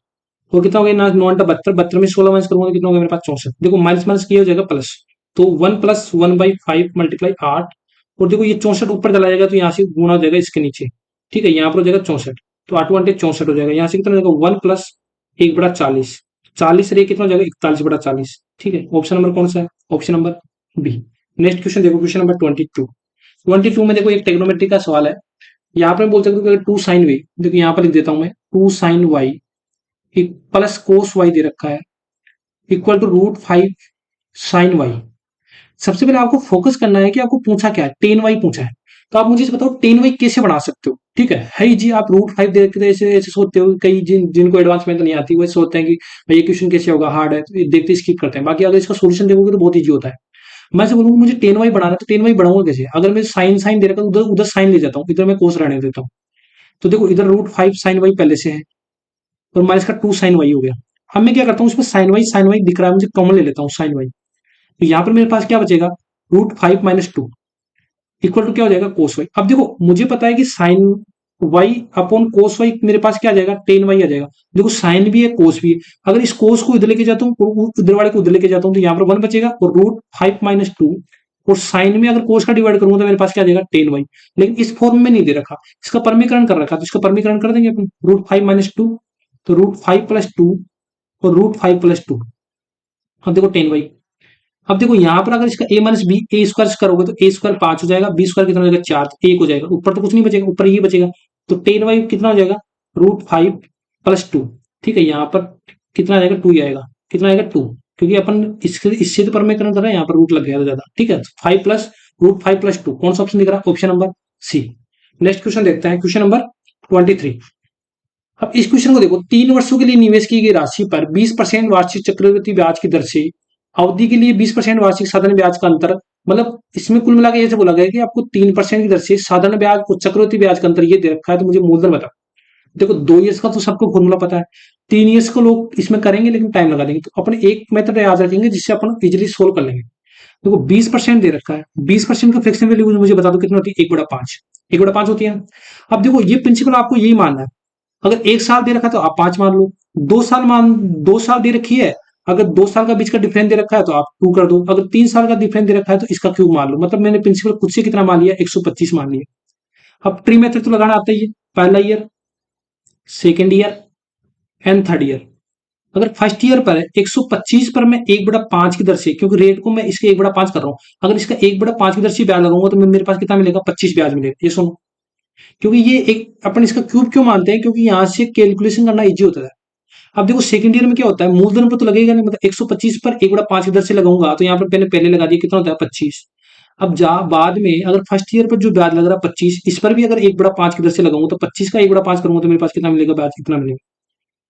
[SPEAKER 1] और कितना हो गया ना, 9 × 72, 72 में 16 माइनस करूंगा तो कितना हो गया मेरे पास 64। देखो माइनस माइनस किया हो जाएगा प्लस, तो 1 + 1/5 मल्टीप्लाई 8। और देखो ये 64 ऊपर चला जाएगा तो यहाँ से गुणा हो जाएगा इसके नीचे। ठीक है, यहाँ पर हो जाएगा 64, तो 8 × 8 = 64 हो जाएगा। यहाँ से कितना हो जाएगा 1 + 1/40, 40 रे कितना हो जाएगा 41/40। ठीक है, ऑप्शन नंबर कौन सा है, option number B. Next question देखो, क्वेश्चन नंबर 22 में देखो एक ट्रिग्नोमेट्री का सवाल है। यहाँ पर मैं बोल सकता हूँ 2 sin y, देखो यहाँ पर लिख देता हूँ मैं 2 sin y plus cos y दे रखा है इक्वल टू √5 sin y। सबसे पहले आपको फोकस करना है कि आपको पूछा क्या है, tan y पूछा है। तो आप मुझे बताओ tan y कैसे बना सकते हो। ठीक है जी, आप √5 देखते थे ऐसे ऐसे सोचते हो, कई जिनको एडवांस में तो नहीं आती वो सोचते हैं कि भाई ये क्वेश्चन कैसे होगा, हार्ड है, तो ये देखते स्किप करते हैं। बाकी अगर इसका सोल्यूशन देखोगे तो बहुत ईजी होता है। मैं से बोलूंगा मुझे tan y बनाना है, तो tan y बनाऊंगा कैसे, अगर मैं साइन साइन दे रखा तो उधर उधर साइन ले जाता हूँ, इधर मैं कोस रहने देता हूँ। तो देखो इधर √5 sin y पहले से है और माइनस का 2 sin y हो गया। अब मैं क्या करता हूँ, इसमें साइन वाई दिख रहा है मुझे, कॉमन ले लेता हूँ साइन वाई। तो यहाँ पर मेरे पास क्या बचेगा, √5 - 2 इक्वल टू क्या हो जाएगा कोस वाई। अब देखो मुझे पता है कि sine Y upon cos Y मेरे पास क्या आ जाएगा, tan y आ जाएगा। देखो साइन भी है कोस भी है, अगर इस कोस को इधर लेके जाता हूँ, इधर वाले को उधर लेके जाता हूँ, तो यहाँ पर 1 बचेगा और √5 - 2। और साइन में अगर कोस का डिवाइड करूंगा तो मेरे पास क्या आ जाएगा tan y। लेकिन इस फॉर्म में नहीं दे रखा, इसका परमीकरण कर रखा, तो इसका परमीकरण कर देंगे अपन, √5 - 2, तो √5 + 2 और √5 + 2। अब देखो tan y। अब देखो यहाँ पर अगर इसका a - b a² करोगे तो a² 5 हो जाएगा, b² कितना हो जाएगा 4, तो 1 हो जाएगा। ऊपर तो कुछ नहीं बचेगा, ऊपर ये बचेगा। तो tan y कितना हो जाएगा, √5 + 2। ठीक है, यहाँ पर कितना आ जाएगा, 2 ही आएगा। कितना आएगा 2, क्योंकि अपन इससे तो परमीकरण कर रहे हैं, यहाँ पर रूट लग गया ज्यादा। ठीक है, 5 + √5 + 2 कौन सा ऑप्शन दिख रहा है, option number C. Next question देखते हैं, क्वेश्चन नंबर 23। अब इस क्वेश्चन को देखो, 3 वर्षों के लिए निवेश की गई राशि पर 20% वार्षिक चक्रवृद्धि ब्याज की दर से अवधि के लिए 20% वार्षिक साधारण ब्याज का अंतर, मतलब इसमें कुल मिलाकर ऐसे बोला गया है कि आपको 3% की दर से साधारण ब्याज और चक्रवृद्धि ब्याज का अंतर ये दे रखा है, तो मुझे मूलधन बताओ। देखो 2 ईयर्स का तो सबको फॉर्मूला पता है, 3 ईयर्स को लोग इसमें करेंगे लेकिन टाइम लगा देंगे, तो अपन एक मेथड याद रखेंगे जिससे अपन इजिली सोल्व कर लेंगे। देखो 20% दे रखा है, 20% का फ्रैक्शन वैल्यू मुझे बता दो कितनी होती है, 1/5, 1/5 होती है। अब देखो ये प्रिंसिपल आपको यही मानना है, अगर 1 साल दे रखा है तो आप 5 मान लो, 2 साल दे रखी है, अगर 2 साल का बीच का डिफरेंस दे रखा है तो आप 2 कर दो, अगर 3 साल का डिफरेंस दे रखा है तो इसका क्यूब मान लो। मतलब मैंने प्रिंसिपल खुद से कितना मान लिया, 125 मान लिया। अब ट्री मेथड तो लगाना आता ही है, पहला year, second year and third year. अगर फर्स्ट ईयर पर है 125 पर मैं 1/5 की दर से, क्योंकि रेट को मैं इसके 1/5 कर रहा हूं, अगर इसका 1/5 की दर से ब्याज लगाऊंगा तो मेरे पास कितना मिलेगा, 25 ब्याज मिलेगा। ये सुनो, क्योंकि ये एक अपन इसका क्यूब क्यों मानते हैं, क्योंकि यहां से कैलकुलेशन करना इजी होता है। अब देखो सेकंड ईयर में क्या होता है, मूलधन पर तो लगेगा नहीं, मतलब 125 पर 1/5 की दर से लगाऊंगा तो यहाँ पर पहले लगा दिया, कितना होता है 25। अब जा बाद में अगर फर्स्ट ईयर पर जो ब्याज लग रहा है 25, इस पर भी अगर 1/5 की दर से लगाऊंगा तो 25 का 1/5 करूंगा तो मेरे पास कितना मिलेगा, ब्याज कितना मिलेगा।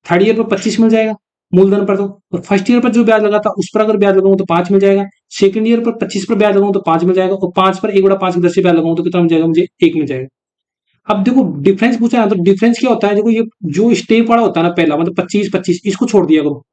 [SPEAKER 1] थर्ड ईयर पर 25 मिल जाएगा मूलधन पर, तो और फर्स्ट ईयर पर जो ब्याज लगा था उस पर अगर ब्याज लगाऊं तो 5 मिल जाएगा। सेकंड ईयर पर 25 पर ब्याज लगाऊं तो 5 मिल जाएगा, और 5 पर 1/5 की दर से ब्याज लगाऊं तो कितना मिल जाएगा, मुझे 1 मिल जाएगा। अब देखो डिफरेंस पूछा है, तो डिफरेंस क्या होता है, देखो ये जो स्टेप वाला होता है ना पहला, मतलब 25 इसको छोड़ दिया करो।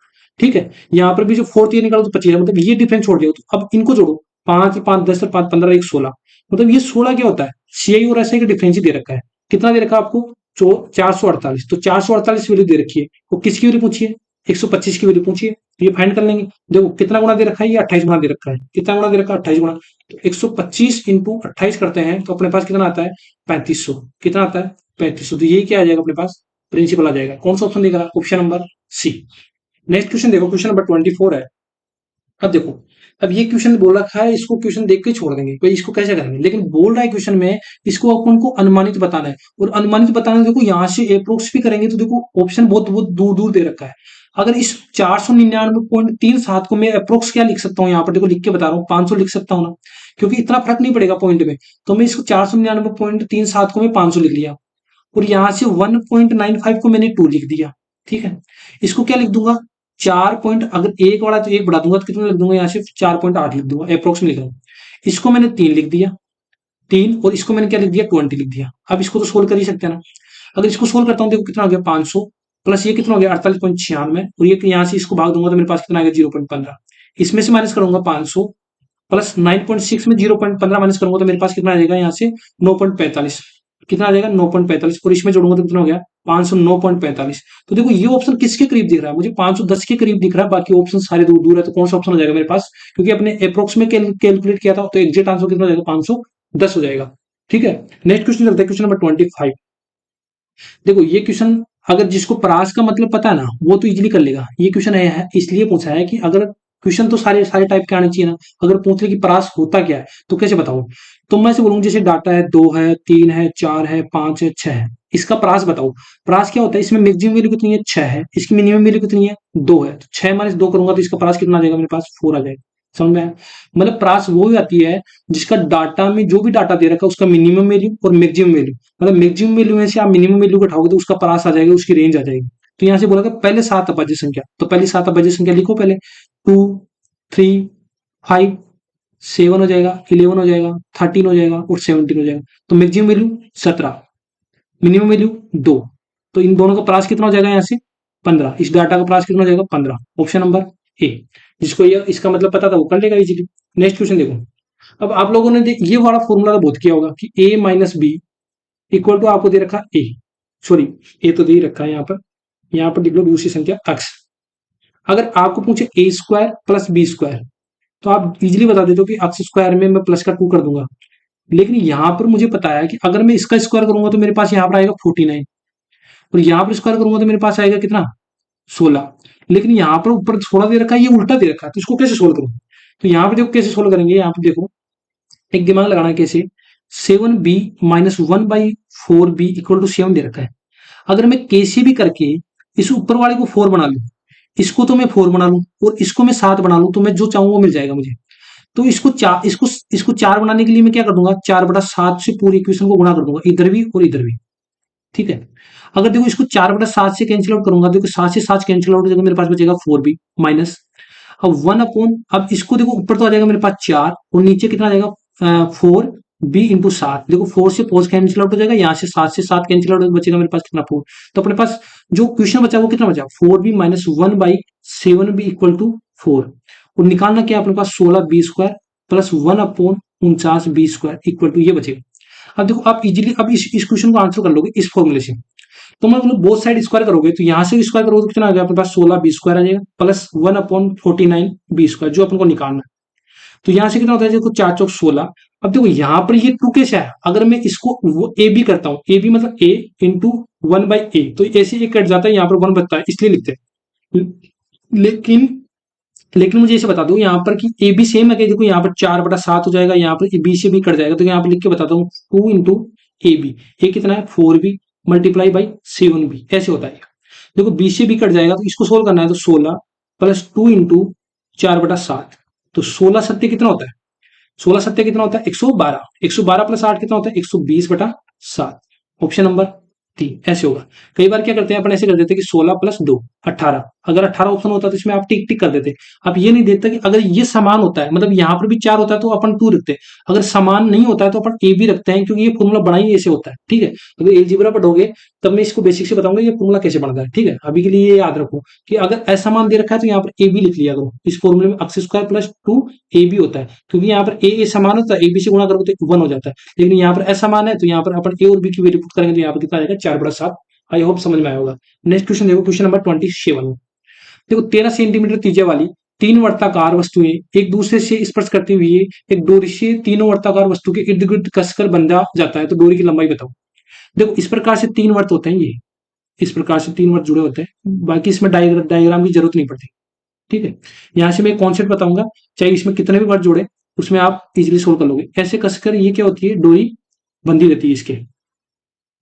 [SPEAKER 1] ठीक है, यहाँ पर भी जो फोर्थ ईयर निकालो तो 25 है, मतलब ये डिफरेंस छोड़ दिया, तो अब इनको जोड़ो, 5 5 10 5 15 1 16, मतलब ये 16 क्या होता है, सीआई और एसआई का डिफरेंस ही दे रखा है। कितना दे रखा है आपको, 448, तो 448 वैल्यू दे रखी है, वो किसकी वैल्यू पूछी है, 125 की वैल्यू पूछी है, तो ये फाइंड कर लेंगे। देखो कितना गुना दे रखा है, ये 28 गुना दे रखा है, कितना गुना दे रखा है, 28 गुना। तो 125 इंटू 28 करते हैं तो अपने पास कितना आता है, 3500। कितना आता है, 3500। तो ये क्या आ जाएगा अपने पास, प्रिंसिपल आ जाएगा। कौन सा ऑप्शन दिख रहा है, option number C. Next question देखो, क्वेश्चन नंबर 24 है। अब देखो, अब ये क्वेश्चन बोल रखा है, इसको क्वेश्चन देख के छोड़ देंगे, भाई इसको कैसे करेंगे, लेकिन बोल रहा है क्वेश्चन में इसको अपन को अनुमानित बताना है, और अनुमानित बताना, देखो यहाँ से अप्रोक्स भी करेंगे तो देखो ऑप्शन बहुत बहुत दूर दूर दे रखा है। अगर इस 499.37 को मैं अप्रोक्स क्या लिख सकता हूँ, यहाँ पर देखो लिख के बता रहा हूँ, 500 लिख सकता हूँ ना, क्योंकि इतना फर्क नहीं पड़ेगा पॉइंट में। तो मैं इसको 499.37 को मैं 500 लिख लिया, और यहाँ से 1.95 को मैंने 2 लिख दिया। ठीक है, इसको क्या लिख दूंगा, अगर एक वाला तो एक बढ़ा दूंगा तो कितना लिख दूंगा, यहाँ से 4.8 लिख दूंगा, अप्रोक्स लिख रहा हूँ। इसको मैंने 3 लिख दिया, 3, और इसको मैंने क्या लिख दिया, 20 लिख दिया। अब इसको तो सोल्व कर ही सकते हैं ना। अगर इसको सोल्व करता हूँ देखो कितना हो गया, 500 प्लस ये कितना हो गया, 48.96, और ये यहाँ से इसको भाग दूंगा तो मेरे पास कितना आएगा, 0.15। इसमें से माइनस करूंगा 500 प्लस 9.6 में 0.15 माइनस करूंगा तो मेरे पास कितना आ जाएगा, यहाँ से 9.45, कितना आ जाएगा 9.45, और इसमें जोड़ूंगा तो कितना हो गया 509.45। तो देखो ये ऑप्शन किसके करीब दिख रहा है, मुझे 510 के करीब दिख रहा है, बाकी ऑप्शन सारे दूर दूर है। तो कौन सा ऑप्शन हो जाएगा मेरे पास, क्योंकि अपने अप्रोक्स में कैलकुलेट किया था, तो एग्जैक्ट आंसर कितना हो जाएगा, 510 हो जाएगा। ठीक है, नेक्स्ट क्वेश्चन चलते हैं, क्वेश्चन नंबर 25। देखो ये क्वेश्चन अगर जिसको परास का मतलब पता है ना, वो तो इजीली कर लेगा। ये क्वेश्चन है इसलिए पूछा है कि अगर क्वेश्चन तो सारे सारे टाइप के आने चाहिए ना, अगर पूछ ले कि परास होता क्या है तो कैसे बताऊं। तो मैं से बोलूंगा जैसे डाटा है 2 है, 3 है, 4 है, 5 है, 6 है, इसका परास बताओ। परास क्या होता है, इसमें मैक्सिमम वैल्यू कितनी है, 6 है, इसकी मिनिमम वैल्यू कितनी है, 2 है। तो 6 माइनस 2 करूंगा तो इसका परास कितना आ जाएगा, मेरे पास 4 आ जाएगा। समझ में आया? मतलब परास वो ही आती है जिसका डाटा में जो भी डाटा दे रखा है उसका मिनिमम वैल्यू और मैक्सिमम वैल्यू, मतलब मैक्सिमम वैल्यू में से आप मिनिमम वैल्यू को उठाओगे तो उसका परास आ जाएगा, उसकी रेंज आ जाएगी। तो यहाँ से बोला था पहले 7 अभाज्य संख्या, तो पहले 7 अभाज्य संख्या लिखो पहले, 2, 3, 5, 7 हो जाएगा, 11 हो जाएगा, 13 हो जाएगा और 17 हो जाएगा। तो मैक्सिमम वैल्यू 17, मिनिमम वैल्यू 2, तो इन दोनों का प्राइस कितना हो जाएगा, यहाँ से 15, इस डाटा का प्राइस कितना हो जाएगा 15, ऑप्शन नंबर ए। जिसको ये इसका मतलब पता था वो कर लेगा इजीली। नेक्स्ट क्वेश्चन देखो, अब आप लोगों ने ये वाला फॉर्मूला तो बहुत किया होगा कि a minus B equal to आपको दे रखा ए, सॉरी ए तो दे ही रखा है यहाँ पर लिख लो दूसरी संख्या x। अगर आपको पूछे ए स्क्वायर प्लस बी स्क्वायर तो आप इजीली बता देते हो कि एक्स स्क्वायर में मैं प्लस का 2 कर दूंगा। लेकिन यहां पर मुझे पता है कि अगर मैं इसका स्क्वायर करूंगा तो मेरे पास यहाँ पर आएगा 49, और यहाँ पर स्क्वायर करूंगा तो मेरे पास आएगा कितना, 16। लेकिन यहाँ पर ऊपर थोड़ा दे रखा है, ये उल्टा दे रखा है, तो इसको कैसे सोल्व करूं। तो यहाँ पे देखो कैसे सोल्व करेंगे, यहाँ पे देखो एक दिमाग लगाना है कैसे। 7b minus 1/4b equal to 7 दे रखा है। अगर मैं कैसे भी करके इस ऊपर वाले को 4 बना लूं, इसको तो मैं 4 बना लूं और इसको मैं 7 बना लूं, तो मैं जो चाहूँ वो मिल जाएगा मुझे। तो इसको 4 बनाने के लिए मैं क्या कर दूंगा, 4/7 से पूरी इक्वेशन को गुणा कर दूंगा, इधर भी और इधर भी। ठीक है, अगर देखो इसको 4/7 से कैंसिल आउट करूंगा, देखो 7 से 7 कैंसिल आउट हो जाएगा, मेरे पास बचेगा 4b माइनस, अब 1 अब इसको देखो ऊपर तो आ जाएगा मेरे पास 4 और नीचे कितना आ जाएगा 4b/7। देखो 4 से 4 कैंसिल आउट हो जाएगा, यहाँ से 7 से 7 कैंसिल आउट बचेगा मेरे पास कितना 4। तो अपने पास जो क्वेश्चन बचा वो कितना बचा, 4b minus 1/7b equal to 4, और निकालना क्या अपने पास 16b square plus 1/49b square equal to ये बचेगा। अब देखो आप इजीली अब इस क्वेश्चन को आंसर कर लोगे इस फॉर्मूले से। तो मतलब बोथ साइड स्क्वायर करोगे तो यहाँ से स्क्वायर करोगे तो कितना आ गया अपने पास 16b स्क्वायर आ जाएगा प्लस 1/49b स्क्वायर जो अपन को निकालना है। तो यहाँ से कितना होता है, देखो 4 चौक 16। अब देखो यहाँ पर ये 2 कैसे है, अगर मैं इसको वो ए बी करता हूँ, ए बी मतलब a इंटू 1/a, तो ऐसे एक कट जाता है, यहाँ पर 1 बचता है इसलिए लिखते हैं। लेकिन लेकिन मुझे ऐसे बता दो यहाँ पर कि ए बी सेम है कि देखो यहाँ पर 4/7 हो जाएगा, यहाँ पर बी से भी कट जाएगा, तो यहाँ पर लिख के बताता हूँ 2 इंटू ए बी, ये कितना है 4b मल्टीप्लाई बाई 7b, ऐसे होता है। देखो बी से भी कट जाएगा तो इसको सोल्व करना है, तो 16 प्लस 2 इंटू 4/7, तो 16 सत्ते कितना होता है, 16 सत्ते कितना होता है 112, 112 प्लस 8 कितना होता है 120/7, ऑप्शन नंबर 3 ऐसे होगा। कई बार क्या करते हैं अपन, ऐसे कर देते हैं कि 16 प्लस 2 18, अगर 18 ऑप्शन होता है तो इसमें आप टिक टिक कर देते। आप ये नहीं देते कि अगर ये समान होता है, मतलब यहाँ पर भी 4 होता है तो अपन 2 रखते हैं, अगर समान नहीं होता है तो अपन ए भी रखते हैं, क्योंकि ये फॉर्मूला बड़ा ही ऐसे होता है। ठीक है, अगर एलजेब्रा पढ़ोगे तब मैं इसको बेसिक से बताऊंगा ये फॉर्मूला कैसे बनता है। ठीक है, अभी के लिए ये याद रखो कि अगर असमान दे रखा है तो यहाँ पर ए बी लिख लिया करो, इस फॉर्मूले में X square plus 2 A B होता है, क्योंकि यहाँ पर ए समान होता है, ए बी से गुणा करोगे तो 1 हो जाता है। लेकिन यहाँ पर असमान है तो यहाँ पर अपन ए और बी की वैल्यू पुट करेंगे तो यहाँ पर कितना आएगा 4/7। आई होप समझ में आया होगा। नेक्स्ट क्वेश्चन देखो, क्वेश्चन नंबर 27। देखो 13 सेंटीमीटर त्रिज्या वाली 3 वर्ताकार वस्तुएं एक दूसरे से स्पर्श करते हुए एक डोरी से तीनों वर्ताकार वस्तु के इर्द गिर्द कसकर बंधा जाता है, तो डोरी की लंबाई बताओ। देखो इस प्रकार से 3 वर्त होते हैं, ये इस प्रकार से 3 वर्त जुड़े होते हैं, बाकी इसमें डायग्राम की जरूरत नहीं पड़ती। ठीक है, यहाँ से मैं कॉन्सेप्ट बताऊंगा, चाहे इसमें कितने भी वर्त जुड़े उसमें आप इजिली सोल्व कर लोगे। ऐसे कसकर ये क्या होती है, डोरी बंधी रहती है इसके।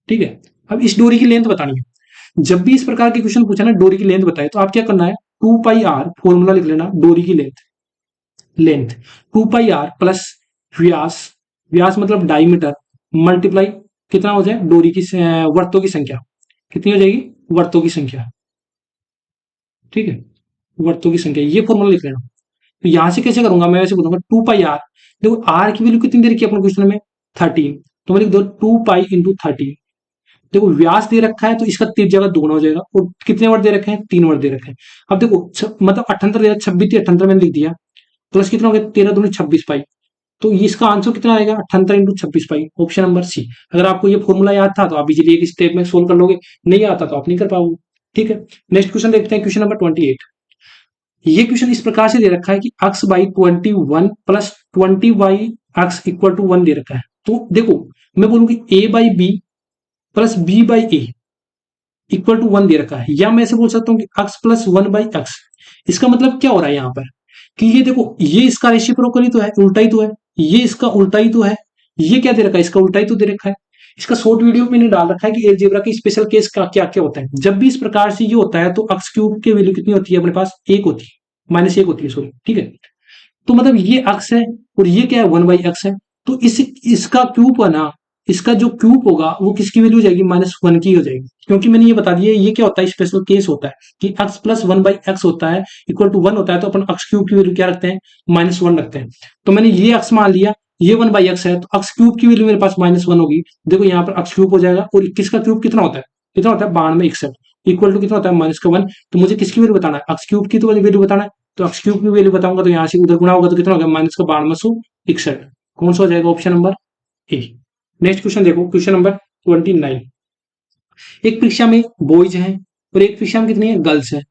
[SPEAKER 1] ठीक है, अब इस डोरी की लेंथ बतानी है। जब भी इस प्रकार के क्वेश्चन पूछा ना डोरी की लेंथ बताए, तो आप क्या करना है 2πr फॉर्मूला लिख लेना, डोरी की लेंथ 2πr प्लस व्यास, व्यास मतलब डायमीटर, मल्टीप्लाई कितना हो जाए डोरी की वर्तों की संख्या, कितनी हो जाएगी वर्तों की संख्या। ठीक है, वर्तों की संख्या, ये फॉर्मूला लिख लेना। तो यहां से कैसे करूंगा, मैं वैसे बोलूंगा 2 पाई आर। देखो आर की वैल्यू कितनी दे रखी है अपने क्वेश्चन में, 13, तो मैं लिख दो 2 पाई इंटू 13। देखो व्यास दे रखा है तो इसका 3 जगह दोगुना हो जाएगा, और कितने वर्ड दे रखे हैं, 3 वर्ड दे रखे हैं। अब देखो मतलब 78 दे रहा है, 26 थी 78 मैंने लिख दिया, प्लस कितना हो गया 13 दूनी 26 पाई। तो ये इसका आंसर कितना आएगा, 78 इंटू 26 पाई, ऑप्शन नंबर सी। अगर आपको ये फॉर्मूला याद था तो आप इजीली एक स्टेप में सोल्व कर लोगे, नहीं आता तो आप नहीं कर पाओगे। ठीक है, नेक्स्ट क्वेश्चन देखते हैं, क्वेश्चन नंबर 28। ये क्वेश्चन इस प्रकार से दे रखा है कि x by 21 plus 20 by X equal to 1 दे रखा है। तो देखो मैं बोलूंगी a by B plus b by A equal to 1 दे रखा है, या मैं ऐसे बोल सकता हूँ कि x प्लस 1/x। इसका मतलब क्या हो रहा है यहाँ पर, कि ये देखो ये इसका रेसिप्रोकल ही तो है, उल्टा ही तो है, ये इसका उल्टा ही तो है, ये क्या दे रखा है, इसका उल्टा ही तो दे रखा है। इसका शॉर्ट वीडियो मैंने डाल रखा है कि अलजेब्रा के स्पेशल केस का क्या क्या होता है। जब भी इस प्रकार से ये होता है तो एक्स क्यूब की वैल्यू कितनी होती है अपने पास, 1 होती है, -1 होती है, सॉरी। ठीक है, तो मतलब ये एक्स है और ये क्या है, 1/x है। तो इसका क्यूब बना, इसका जो क्यूब होगा वो किसकी वैल्यू हो जाएगी, -1 की हो जाएगी। क्योंकि मैंने ये बता दिया ये क्या होता है, स्पेशल केस होता है कि x प्लस 1/x होता है इक्वल टू 1 होता है, तो अपन x क्यूब की वैल्यू क्या रखते हैं, -1 रखते हैं। तो मैंने ये x मान लिया, ये 1/x है, तो x क्यूब की वैल्यू मेरे पास -1 होगी। देखो यहाँ पर x क्यूब हो जाएगा, और 21 का क्यूब कितना होता है, 92 इक्वल टू कितना होता है, -1। तो मुझे किसकी वैल्यू बताना है, x क्यूब की तो वैल्यू बताना है। तो एक्स क्यूब की वैल्यू बताऊंगा तो यहाँ से उधर गुणा होगा तो कितना हो गया, -9261। कौन सा हो जाएगा, option number A. Next question देखो, क्वेश्चन नंबर 29। एक परीक्षा में बॉयज हैं और एक परीक्षा में कितनी है, गर्ल्स है।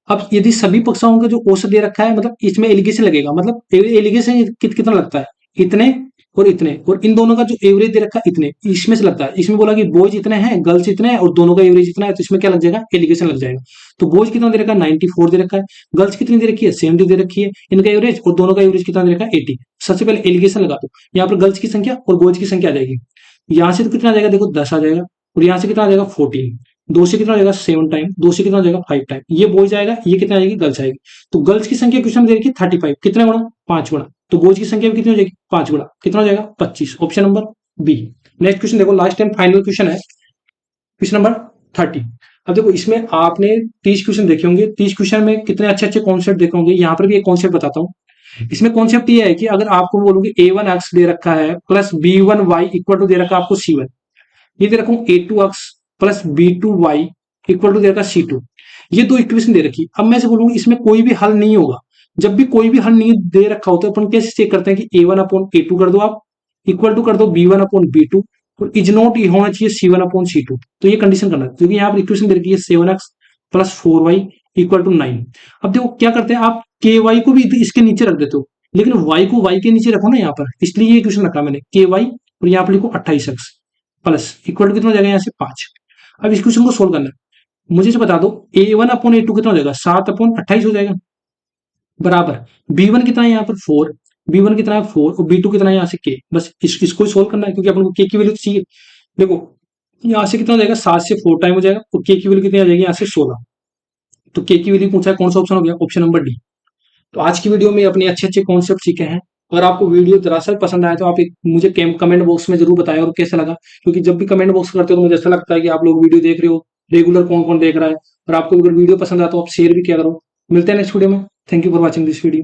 [SPEAKER 1] अब यदि सभी पक्षों का जो औसत दे रखा है, मतलब इसमें एलिगेशन लगेगा, मतलब एलिगेशन कितना लगता है, इतने और इतने, और इन दोनों का जो एवरेज दे रखा है इतने, इसमें से लगता है। इसमें बोला कि बॉयज इतने हैं, गर्ल्स इतने हैं, और दोनों का एवरेज इतना है, तो इसमें क्या लग जाएगा, एलिगेशन लग जाएगा। तो बॉयज कितना दे रखा है, 94 दे रखा है, गर्ल्स कितनी दे रखी है, 70 दे रखी है, इनका एवरेज और दोनों का एवरेज कितना दे रखा है, 80। सबसे पहले एलिगेशन लगा दो, यहाँ पर गर्ल्स की संख्या और बॉयज की संख्या आ जाएगी। यहाँ से तो कितना आ जाएगा, देखो 10 आ जाएगा, और यहाँ से कितना आ जाएगा 14, 2 से कितना हो जाएगा 7 टाइम, 2 से कितना हो जाएगा 5 टाइम, ये बॉयज आएगा, ये कितना आ जाएगी, गर्ल्स आएगी। तो गर्ल्स की संख्या क्वेश्चन में दे रखी है 35, कितना गुणा, 5 गुणा। तो बोझ की संख्या भी कितनी हो जाएगी, 5 गुणा, कितना हो जाएगा 25, option number B. Next question देखो, लास्ट एंड फाइनल क्वेश्चन है, क्वेश्चन नंबर 30। अब देखो इसमें आपने 30 क्वेश्चन देखे होंगे, 30 क्वेश्चन में कितने अच्छे अच्छे कॉन्सेप्ट देखे होंगे। यहाँ पर भी एक कॉन्सेप्ट बताता हूँ। इसमें कॉन्सेप्ट ये है कि अगर आपको बोलूंगी a1x दे रखा है प्लस b1y इक्वल टू दे रखा है आपको c1, ये दे रखा हूँ a2x plus b2y equal to दे रखा c2, ये दो इक्वेशन दे रखी। अब मैं से बोलूंगा इसमें कोई भी हल नहीं होगा। जब भी कोई भी हल नहीं दे रखा होता है अपन कैसे चेक करते हैं कि a1/a2 कर दो आप, इक्वल टू कर दो b1/b2, और इज नॉट ये होना चाहिए c1/c2। तो ये कंडीशन करना है, क्योंकि यहाँ पर इक्वेशन दे रखी है 7x plus 4y equal to 9। अब देखो क्या करते हैं आप, के वाई को भी इसके नीचे रख देते हो, लेकिन y को y के नीचे रखो ना यहाँ पर, इसलिए ये क्वेश्चन रखा मैंने के वाई, और यहाँ पर लिखो 28x प्लस इक्वल टू कितना हो जाएगा यहाँ से 5। अब इस क्वेश्चन को सोल्व करना है, मुझे से बता दो a1/a2 कितना हो जाएगा, 7/28 हो जाएगा, बराबर b1 कितना है यहाँ पर 4, b1 कितना है 4, और b2 कितना है यहाँ से k। बस इसको सोल्व करना है, क्योंकि अपन को k की वैल्यू चाहिए। देखो यहाँ से कितना हो जाएगा, 7 से 4 टाइम हो जाएगा, और k की वैल्यू कितनी आ जाएगी यहाँ से 16। तो k की वैल्यू पूछा है, कौन सा ऑप्शन हो गया, ऑप्शन नंबर डी। तो आज की वीडियो में अपने अच्छे अच्छे कॉन्सेप्ट सीखे हैं। अगर आपको वीडियो दरअसल पसंद आया तो आप एक मुझे कमेंट बॉक्स में जरूर बताएं और कैसा लगा, क्योंकि जब भी कमेंट बॉक्स करते हो तो मुझे ऐसा लगता है कि आप लोग वीडियो देख रहे हो, रेगुलर कौन कौन देख रहा है। और आपको अगर वीडियो पसंद आया तो आप शेयर भी किया करो। मिलते हैं नेक्स्ट वीडियो में। Thank you for watching this video.